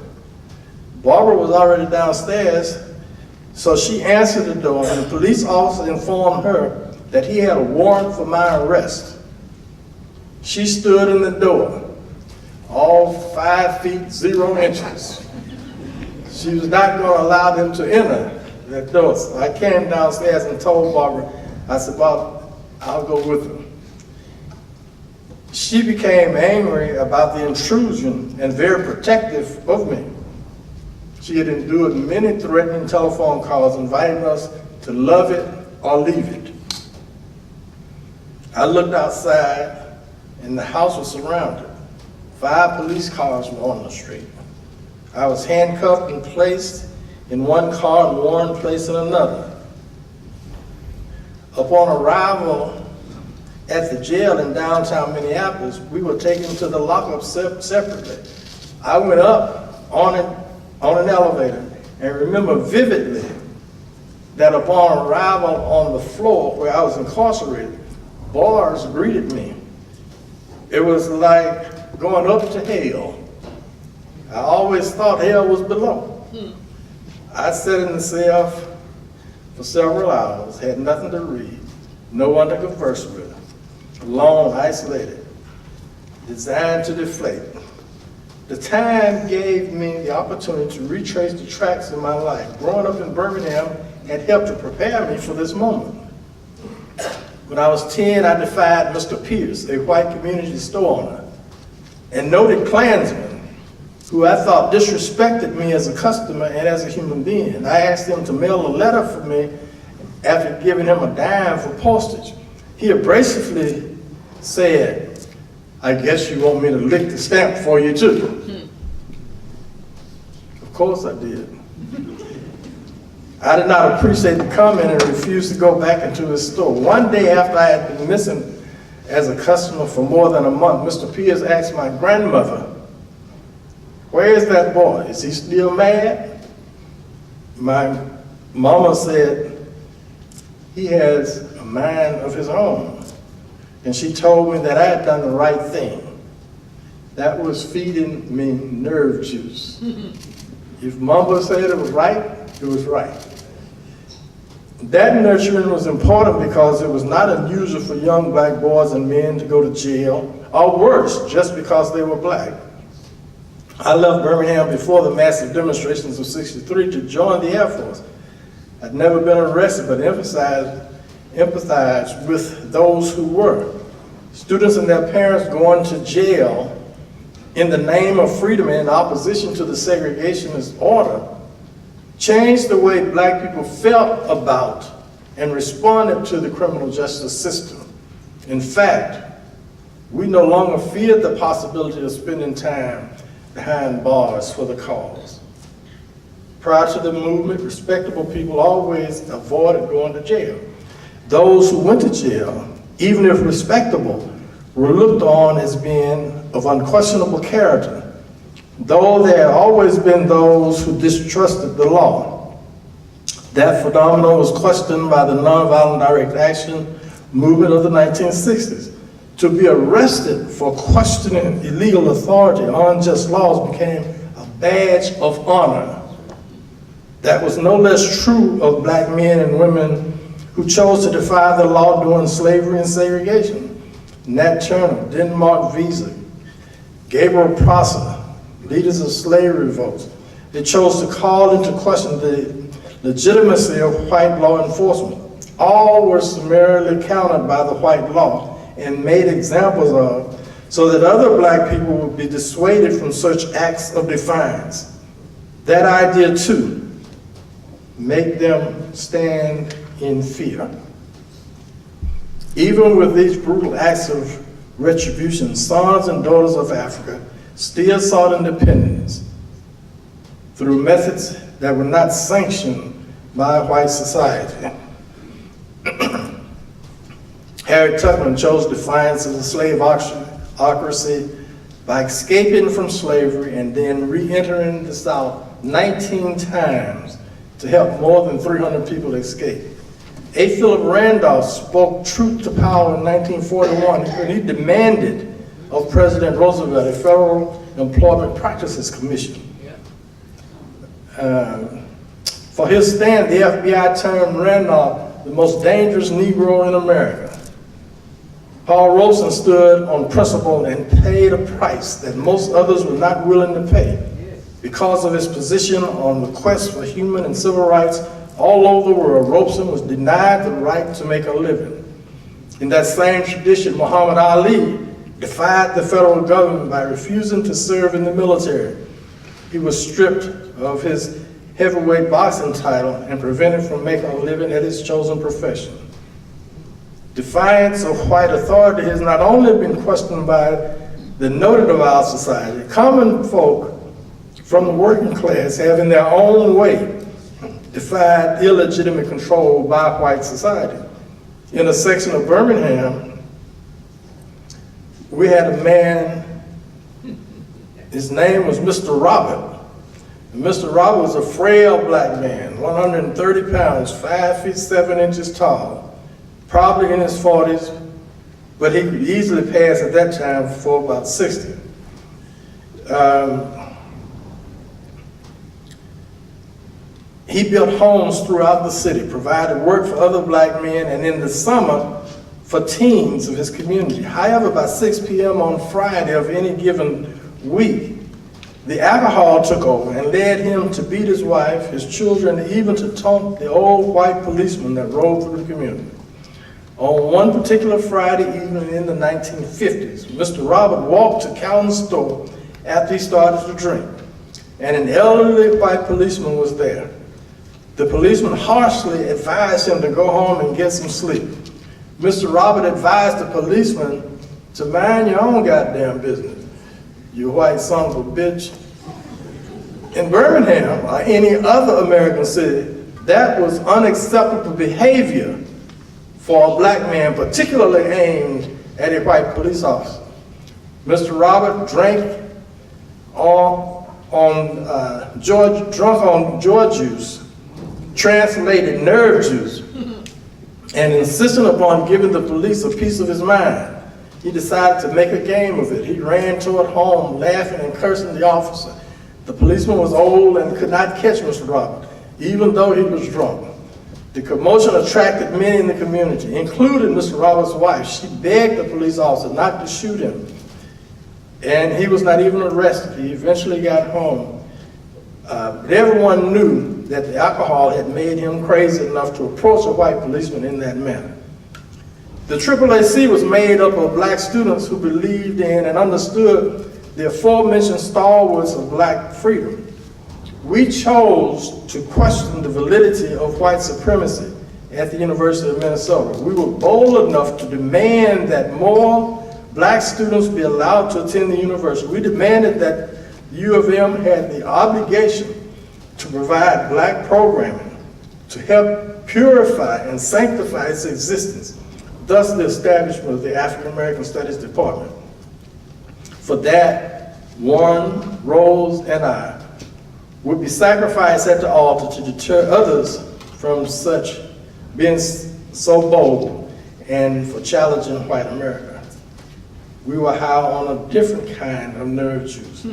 Barbara was already downstairs, so she answered the door, and the police officer informed her that he had a warrant for my arrest. She stood in the door, all 5 feet 0 inches. She was not going to allow them to enter that door. So I came downstairs and told Barbara, I said, well, I'll go with them. She became angry about the intrusion and very protective of me. She had endured many threatening telephone calls inviting us to love it or leave it. I looked outside and the house was surrounded. 5 police cars were on the street. I was handcuffed and placed in one car and Warren placed in another. Upon arrival at the jail in downtown Minneapolis, we were taken to the lockup separately. I went up on an elevator and remember vividly that upon arrival on the floor where I was incarcerated, bars greeted me. It was like going up to hell. I always thought hell was below. I sat in the cell for several hours, had nothing to read, no one to converse with, alone, isolated, designed to deflate. The time gave me the opportunity to retrace the tracks in my life. Growing up in Birmingham had helped to prepare me for this moment. When I was 10, I defied Mr. Pierce, a white community store owner, and noted Klansman, who I thought disrespected me as a customer and as a human being. I asked him to mail a letter for me after giving him a dime for postage. He abrasively said, I guess you want me to lick the stamp for you too. Of course I did. I did not appreciate the comment and refused to go back into his store. One day after I had been missing as a customer for more than a month, Mr. Pierce asked my grandmother, where is that boy? Is he still mad? My mama said, he has a mind of his own. And she told me that I had done the right thing. That was feeding me nerve juice. If mama said it was right, it was right. That nurturing was important because it was not unusual for young black boys and men to go to jail, or worse, just because they were black. I left Birmingham before the massive demonstrations of '63 to join the Air Force. I'd never been arrested, but empathized with those who were. Students and their parents going to jail in the name of freedom and in opposition to the segregationist order changed the way black people felt about and responded to the criminal justice system. In fact, we no longer feared the possibility of spending time behind bars for the cause. Prior to the movement, respectable people always avoided going to jail. Those who went to jail, even if respectable, were looked on as being of unquestionable character, though there had always been those who distrusted the law. That phenomenon was questioned by the nonviolent direct action movement of the 1960s. To be arrested for questioning illegal authority or unjust laws became a badge of honor. That was no less true of black men and women who chose to defy the law during slavery and segregation. Nat Turner, Denmark Visa, Gabriel Prosser, leaders of slavery revolts. They chose to call into question the legitimacy of white law enforcement. All were summarily countered by the white law and made examples of, so that other black people would be dissuaded from such acts of defiance. That idea too, make them stand in fear. Even with these brutal acts of retribution, sons and daughters of Africa still sought independence through methods that were not sanctioned by white society. Harriet Tubman chose defiance of the slaveocracy by escaping from slavery and then re-entering the South 19 times to help more than 300 people escape. A. Philip Randolph spoke truth to power in 1941 when he demanded of President Roosevelt a Federal Employment Practices Commission. For his stand, the FBI termed Randolph the most dangerous Negro in America. Paul Robeson stood on principle and paid a price that most others were not willing to pay. Because of his position on the quest for human and civil rights all over the world, Robeson was denied the right to make a living. In that same tradition, Muhammad Ali defied the federal government by refusing to serve in the military. He was stripped of his heavyweight boxing title and prevented from making a living at his chosen profession. Defiance of white authority has not only been questioned by the noted of our society, common folk from the working class have in their own way defied illegitimate control by white society. In a section of Birmingham, we had a man, his name was Mr. Robert. And Mr. Robert was a frail black man, 130 pounds, 5 feet 7 inches tall, probably in his 40s, but he could easily pass at that time for about 60. He built homes throughout the city, provided work for other black men, and in the summer for teens of his community. However, by 6 p.m. on Friday of any given week, the alcohol took over and led him to beat his wife, his children, and even to taunt the old white policeman that rode through the community. On one particular Friday evening in the 1950s, Mr. Robert walked to Calvin's store after he started to drink, and an elderly white policeman was there. The policeman harshly advised him to go home and get some sleep. Mr. Robert advised the policeman to mind your own goddamn business, you white son of a bitch. In Birmingham, or any other American city, that was unacceptable behavior for a black man, particularly aimed at a white police officer. Mr. Robert drank drunk on joy juice, translated nerve juice, and insisting upon giving the police a piece of his mind. He decided to make a game of it. He ran toward home, laughing and cursing the officer. The policeman was old and could not catch Mr. Robert, even though he was drunk. The commotion attracted many in the community, including Mr. Robert's wife. She begged the police officer not to shoot him, and he was not even arrested. He eventually got home. But everyone knew that the alcohol had made him crazy enough to approach a white policeman in that manner. The AAAC was made up of black students who believed in and understood the aforementioned stalwarts of black freedom. We chose to question the validity of white supremacy at the University of Minnesota. We were bold enough to demand that more black students be allowed to attend the university. We demanded that the U of M had the obligation to provide black programming to help purify and sanctify its existence, thus the establishment of the African American Studies Department. For that, Warren, Rose, and I would be sacrificed at the altar to deter others from such being so bold and for challenging white America. we were high on a different kind of nerve juice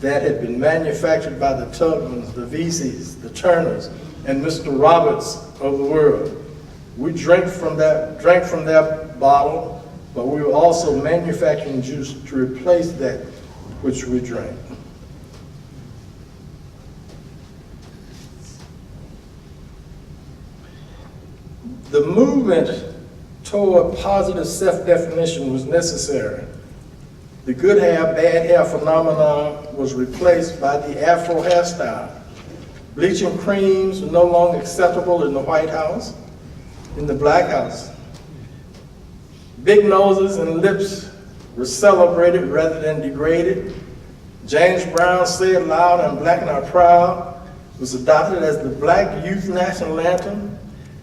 that had been manufactured by the Tubmans, the Veseys, the Turners, and Mr. Roberts of the world. We drank from that bottle, but we were also manufacturing juice to replace that which we drank. The movement toward positive self-definition was necessary. The good hair, bad hair phenomenon was replaced by the Afro hairstyle. Bleaching creams were no longer acceptable in the White House, in the Black House. Big noses and lips were celebrated rather than degraded. James Brown Said Loud and Black and Are Proud was adopted as the Black Youth National Anthem.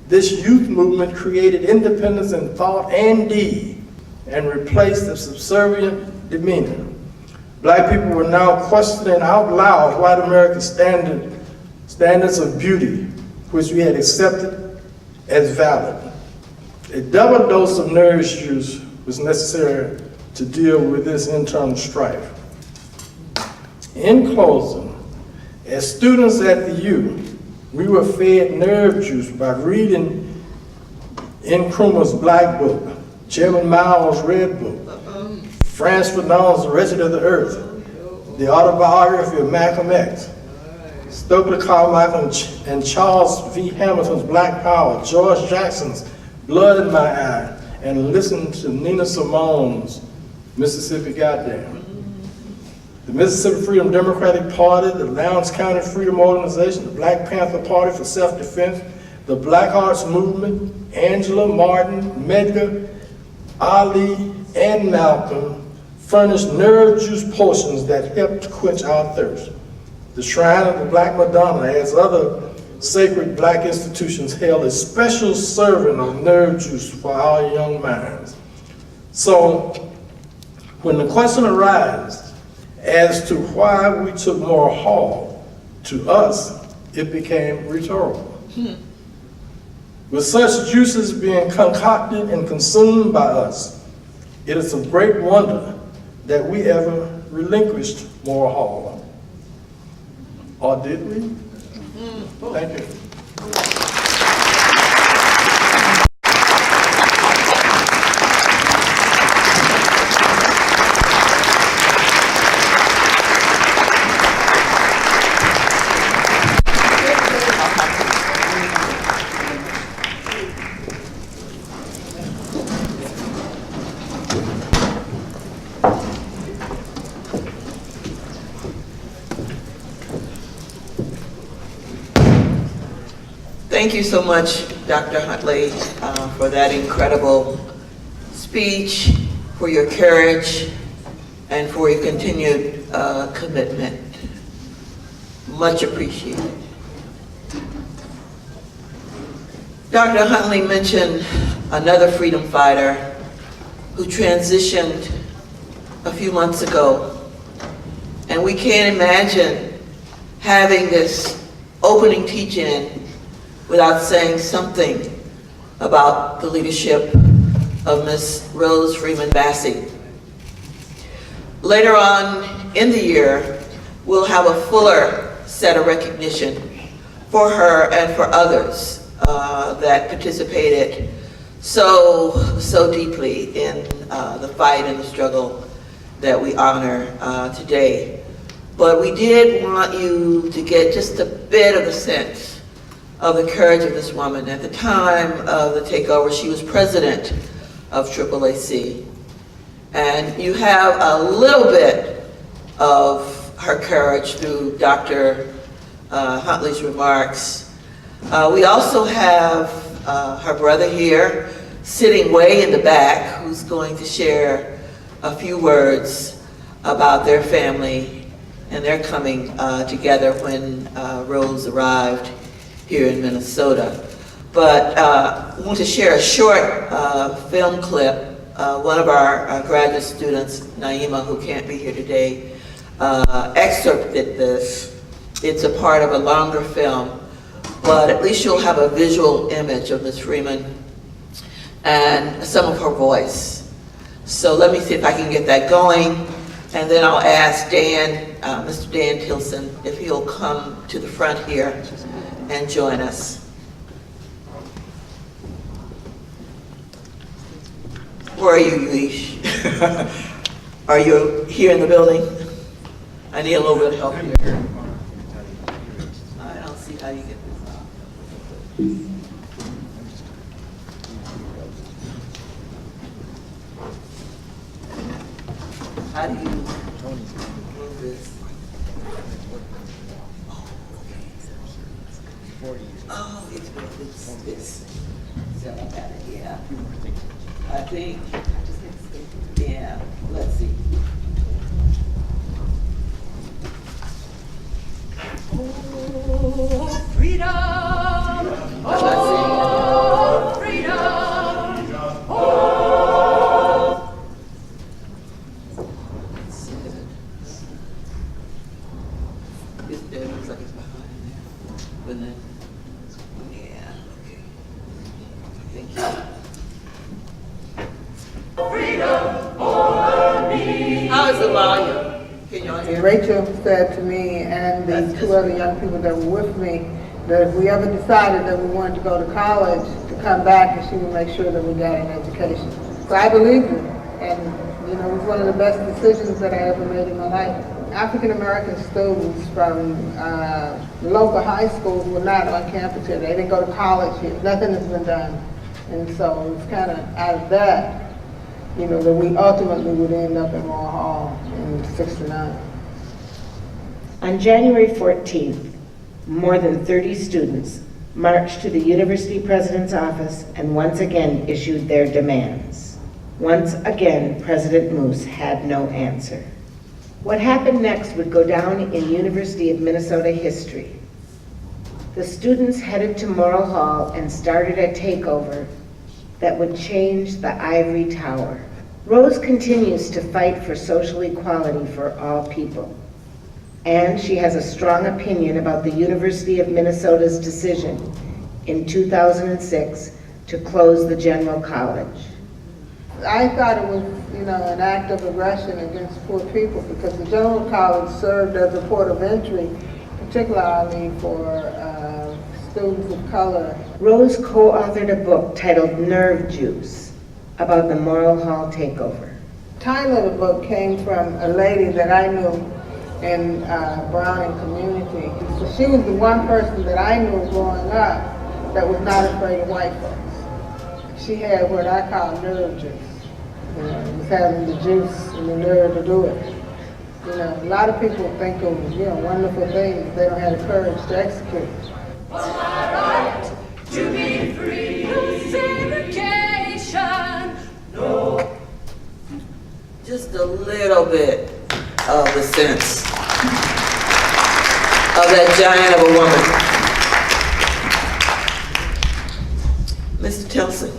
This youth movement created independence in thought and deed and replaced the subservient demeanor. Black people were now questioning out loud white America's standards of beauty, which we had accepted as valid. A double dose of nourish juice was necessary to deal with this internal strife. In closing, as students at the U, we were fed nerve juice by reading Nkrumah's Black Book, Chairman Mao's Red Book, Franz Fanon's The Wretched of the Earth, the autobiography of Malcolm X, Stokely Carmichael and Charles V. Hamilton's Black Power, George Jackson's Blood in My Eye, and listen to Nina Simone's Mississippi Goddamn. The Mississippi Freedom Democratic Party, the Lowndes County Freedom Organization, the Black Panther Party for Self-Defense, the Black Arts Movement, Angela, Martin, Medgar, Ali, and Malcolm furnished nerve juice potions that helped quench our thirst. The Shrine of the Black Madonna, as other sacred Black institutions, held a special serving of nerve juice for our young minds. So, when the question arises as to why we took Morrill Hall, to us, it became rhetorical. With such juices being concocted and consumed by us, it is of great wonder that we ever relinquished Morrill Hall. Or did we? Thank you. Thank you so much, Dr. Huntley, for that incredible speech, for your courage, and for your continued commitment. Much appreciated. Dr. Huntley mentioned another freedom fighter who transitioned a few months ago. And we can't imagine having this opening teach-in without saying something about the leadership of Ms. Rose Freeman Massey. Later on in the year, we'll have a fuller set of recognition for her and for others that participated so deeply in the fight and the struggle that we honor today. But we did want you to get just a bit of a sense of the courage of this woman. At the time of the takeover, she was president of AAAC. And you have a little bit of her courage through Dr. Huntley's remarks. We also have her brother here, sitting way in the back, who's going to share a few words about their family and their coming together when Rose arrived here in Minnesota. But I want to share a short film clip. One of our graduate students, Naima, who can't be here today, excerpted this. It's a part of a longer film, but at least you'll have a visual image of Ms. Freeman and some of her voice. So let me see if I can get that going, and then I'll ask Dan, Mr. Dan Tilson, if he'll come to the front here and join us. Where are you, Yuich? Are you here in the building? I need a little bit of help here. I don't see how you get this off. How do you move this? Oh, it's this. So I got it, yeah. I think, yeah, let's see. Oh, freedom! Oh, freedom! Oh! It looks like it's behind there. But then, yeah, okay. Thank you. How is the volume? Can y'all hear me? Rachel said to me and the two other young people that were with me that if we ever decided that we wanted to go to college, to come back and she would make sure that we got an education. So I believed her, and you know, it was one of the best decisions that I ever made in my life. African American students from local high schools were not on campus here. They didn't go to college here. Nothing has been done. And so it's kind of out of that, you know, that we ultimately would end up in Morrill Hall in '69. On January 14th, more than 30 students marched to the university president's office and once again issued their demands. Once again, President Moose had no answer. What happened next would go down in University of Minnesota history. The students headed to Morrill Hall and started a takeover that would change the ivory tower. Rose continues to fight for social equality for all people. And she has a strong opinion about the University of Minnesota's decision in 2006 to close the General College. I thought it was, you know, an act of aggression against poor people because the General College served as a port of entry, particularly for students of color. Rose co-authored a book titled Nerve Juice about the Morrill Hall takeover. The title of the book came from a lady that I knew in Browning community. So she was the one person that I knew growing up that was not afraid of white folks. She had what I call nerve juice. You know, just having the juice and the nerve to do it. You know, a lot of people think of, you know, wonderful things. They don't have the courage to execute. For my right to be free, no segregation, no. Just a little bit of the sense of that giant of a woman. Mr. Tilson.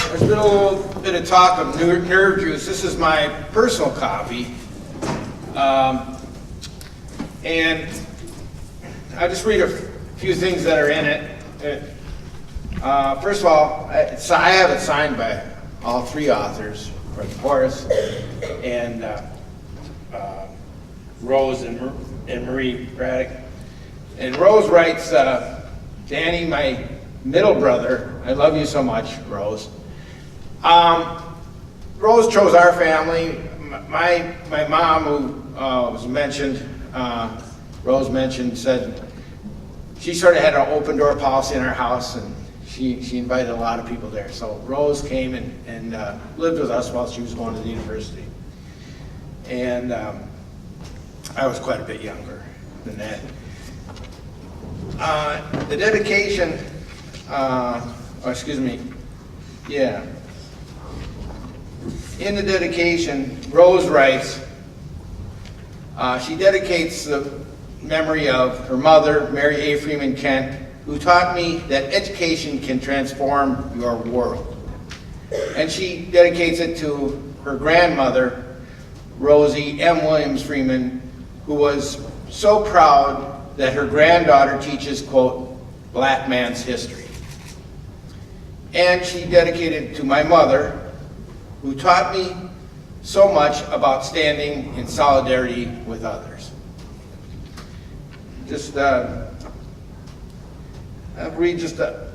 There's been a little bit of talk of nerve juice. This is my personal copy. And I'll just read a few things that are in it. First of all, I have it signed by all three authors, Horace and Rose and Marie Braddock. And Rose writes, Danny, my middle brother, I love you so much, Rose. Rose chose our family. My mom, who was mentioned, Rose mentioned, said she sort of had an open door policy in our house, and she invited a lot of people there. So Rose came and lived with us while she was going to the university. And I was quite a bit younger than that. The dedication, in the dedication, Rose writes, she dedicates the memory of her mother, Mary A. Freeman Kent, who taught me that education can transform your world. And she dedicates it to her grandmother, Rosie M. Williams Freeman, who was so proud that her granddaughter teaches, quote, black man's history. And she dedicated to my mother, who taught me so much about standing in solidarity with others. Just, I'll read just a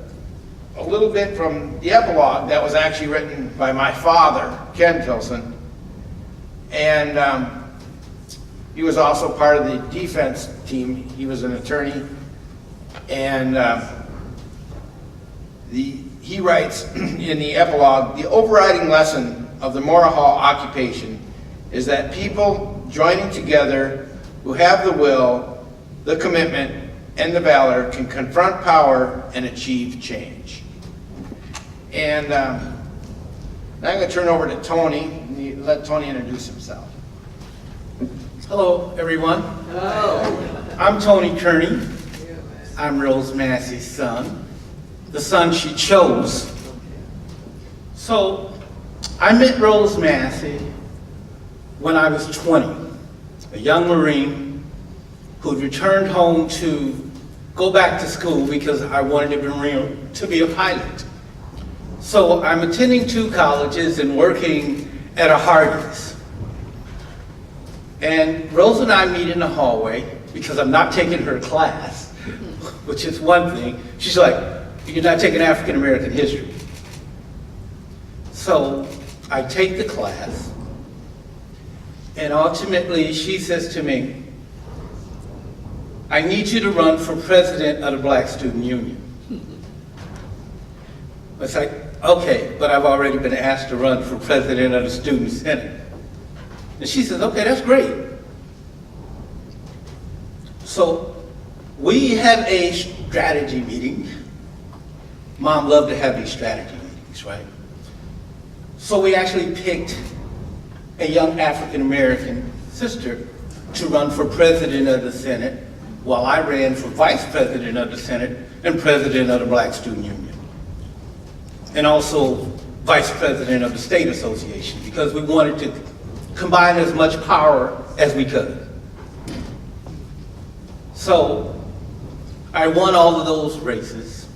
little bit from the epilogue that was actually written by my father, Ken Tilson. And he was also part of the defense team. He was an attorney. And he writes in the epilogue, the overriding lesson of the Morrill Hall occupation is that people joining together who have the will, the commitment, and the valor can confront power and achieve change. And now I'm going to turn over to Tony and let Tony introduce himself. Hello, everyone. Hello. I'm Tony Kearney. I'm Rose Massey's son, the son she chose. So I met Rose Massey when I was 20, a young Marine who returned home to go back to school because I wanted to be a pilot. So I'm attending 2 colleges and working at a Hardee's. And Rose and I meet in the hallway because I'm not taking her class, which is one thing. She's like, you're not taking African American history. So I take the class, and ultimately she says to me, I need you to run for president of the Black Student Union. It's like, okay, but I've already been asked to run for president of the Student Senate. And she says, okay, that's great. So we have a strategy meeting. Mom loved to have these strategy meetings, right? So we actually picked a young African-American sister to run for president of the Senate, while I ran for vice president of the Senate and president of the Black Student Union. And also vice president of the State Association, because we wanted to combine as much power as we could. So I won all of those races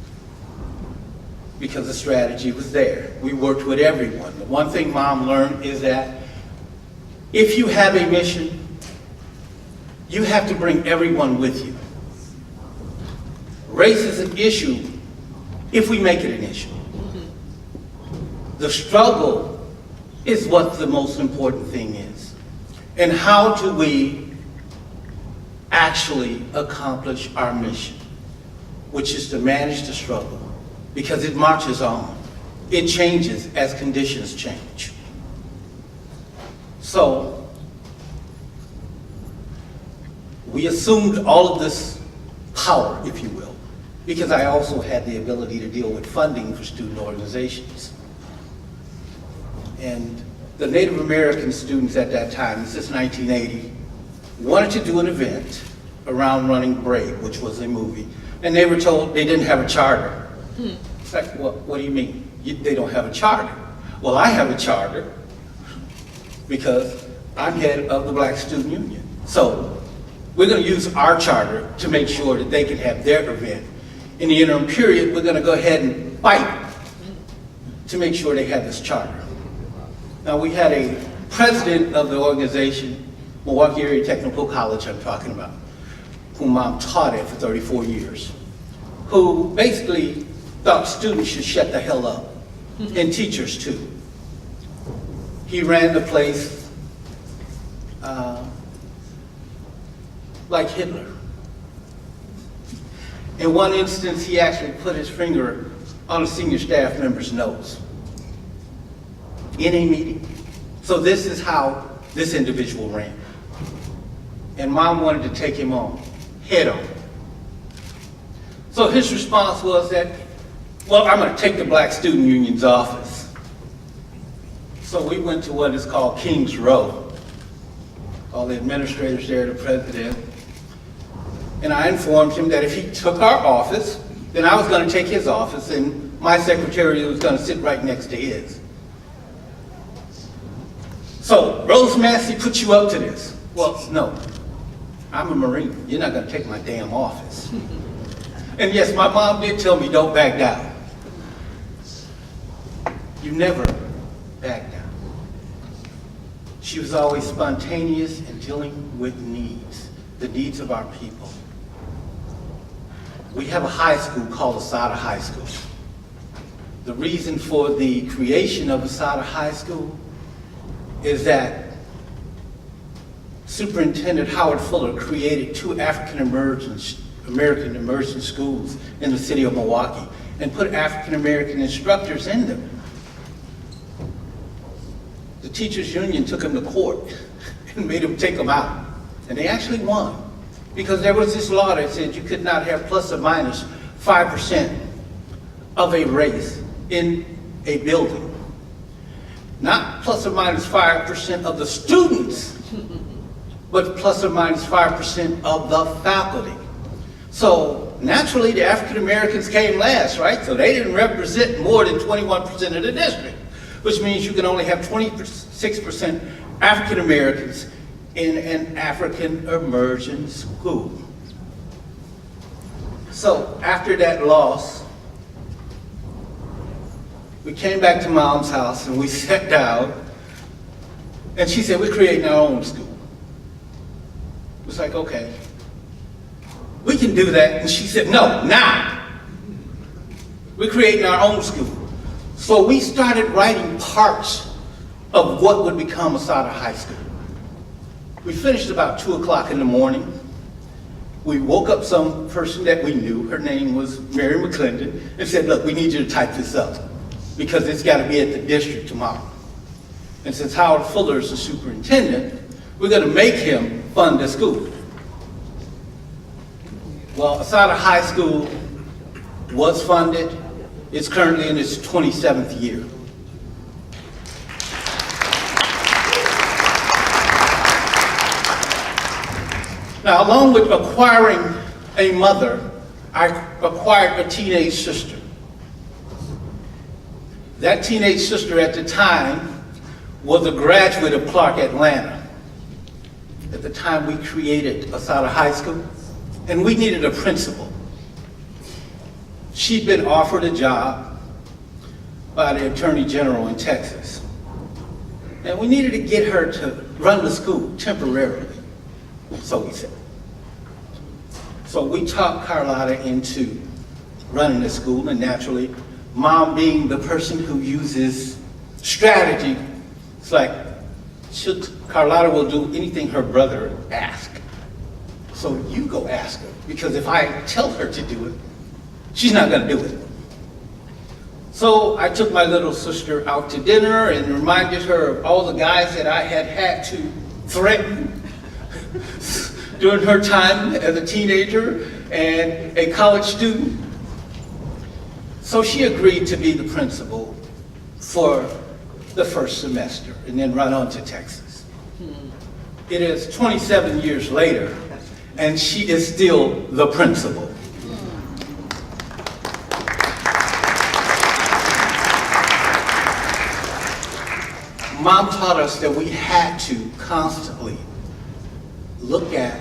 because the strategy was there. We worked with everyone. The one thing Mom learned is that if you have a mission, you have to bring everyone with you. Race is an issue if we make it an issue. The struggle is what the most important thing is. And how do we actually accomplish our mission, which is to manage the struggle, because it marches on. It changes as conditions change. So we assumed all of this power, if you will, because I also had the ability to deal with funding for student organizations. And the Native American students at that time, this is 1980, wanted to do an event around running Brave, which was a movie, and they were told they didn't have a charter. It's like, what do you mean? They don't have a charter. Well, I have a charter because I'm head of the Black Student Union. So we're going to use our charter to make sure that they can have their event. In the interim period, we're going to go ahead and fight to make sure they have this charter. Now, we had a president of the organization, Milwaukee Area Technical College I'm talking about, whom Mom taught at for 34 years, who basically thought students should shut the hell up, and teachers too. He ran the place like Hitler. In one instance, he actually put his finger on a senior staff member's nose in a meeting. So this is how this individual ran. And Mom wanted to take him on, head on. So his response was that, well, I'm going to take the Black Student Union's office. So we went to what is called King's Row. All the administrators there, the president. And I informed him that if he took our office, then I was going to take his office, and my secretary was going to sit right next to his. So Rose Massey put you up to this. Well, no, I'm a Marine. You're not gonna take my damn office. And yes, my mom did tell me don't back down. You never back down. She was always spontaneous in dealing with needs, the needs of our people. We have a high school called Asada High School. The reason for the creation of Asada High School is that Superintendent Howard Fuller created 2 American immersion schools in the city of Milwaukee and put African American instructors in them. The teachers union took them to court and made them take them out. And they actually won because there was this law that said you could not have plus or minus 5% of a race in a building. Not plus or minus 5% of the students, but plus or minus 5% of the faculty. So naturally the African Americans came last, right? So they didn't represent more than 21% of the district, which means you can only have 26% African Americans in an African immersion school. So after that loss, we came back to Mom's house and we sat down and she said, we're creating our own school. It was like, okay, we can do that. And she said, no, now. We're creating our own school. So we started writing parts of what would become Asada High School. We finished about 2 o'clock in the morning. We woke up some person that we knew, her name was Mary McClendon, and said, look, we need you to type this up because it's got to be at the district tomorrow. And since Howard Fuller is the superintendent, we're going to make him fund the school. Well, Asada High School was funded. It's currently in its 27th year. Now, along with acquiring a mother, I acquired a teenage sister. That teenage sister at the time was a graduate of Clark Atlanta. At the time we created Asada High School, and we needed a principal. She'd been offered a job by the Attorney General in Texas. And we needed to get her to run the school temporarily, so we said. So we talked Carlotta into running the school, and naturally, Mom being the person who uses strategy, it's like, Carlotta will do anything her brother asks. So you go ask her, because if I tell her to do it, she's not gonna do it. So I took my little sister out to dinner and reminded her of all the guys that I had to threaten during her time as a teenager and a college student. So she agreed to be the principal for the first semester and then run on to Texas. It is 27 years later, and she is still the principal. Mom taught us that we had to constantly look at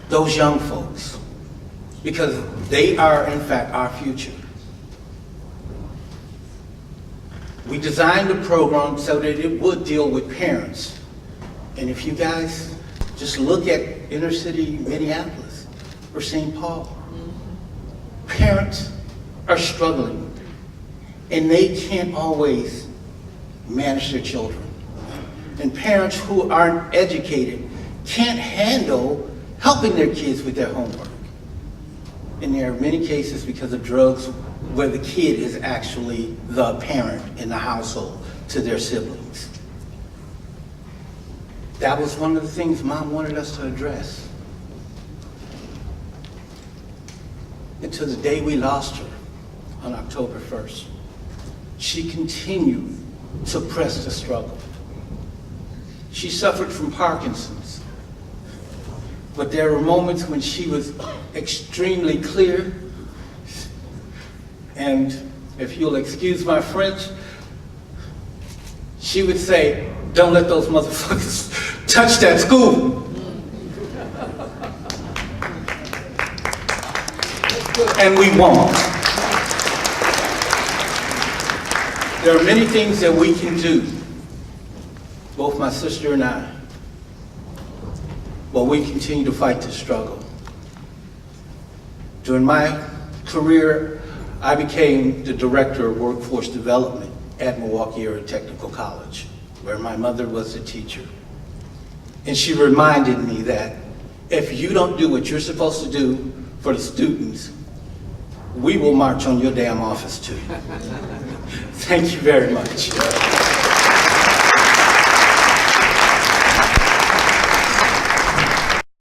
those young folks because they are, in fact, our future. We designed the program so that it would deal with parents. And if you guys just look at inner city Minneapolis or St. Paul, parents are struggling and they can't always manage their children. And parents who aren't educated can't handle helping their kids with their homework. And there are many cases because of drugs where the kid is actually the parent in the household to their siblings. That was one of the things Mom wanted us to address. Until the day we lost her on October 1st. She continued to press the struggle. She suffered from Parkinson's, but there were moments when she was extremely clear, and if you'll excuse my French, she would say, don't let those motherfuckers touch that school. And we won't. There are many things that we can do, both my sister and I, but we continue to fight this struggle. During my career, I became the director of workforce development at Milwaukee Area Technical College, where my mother was a teacher. And she reminded me that if you don't do what you're supposed to do for the students, we will march on your damn office too. Thank you very much.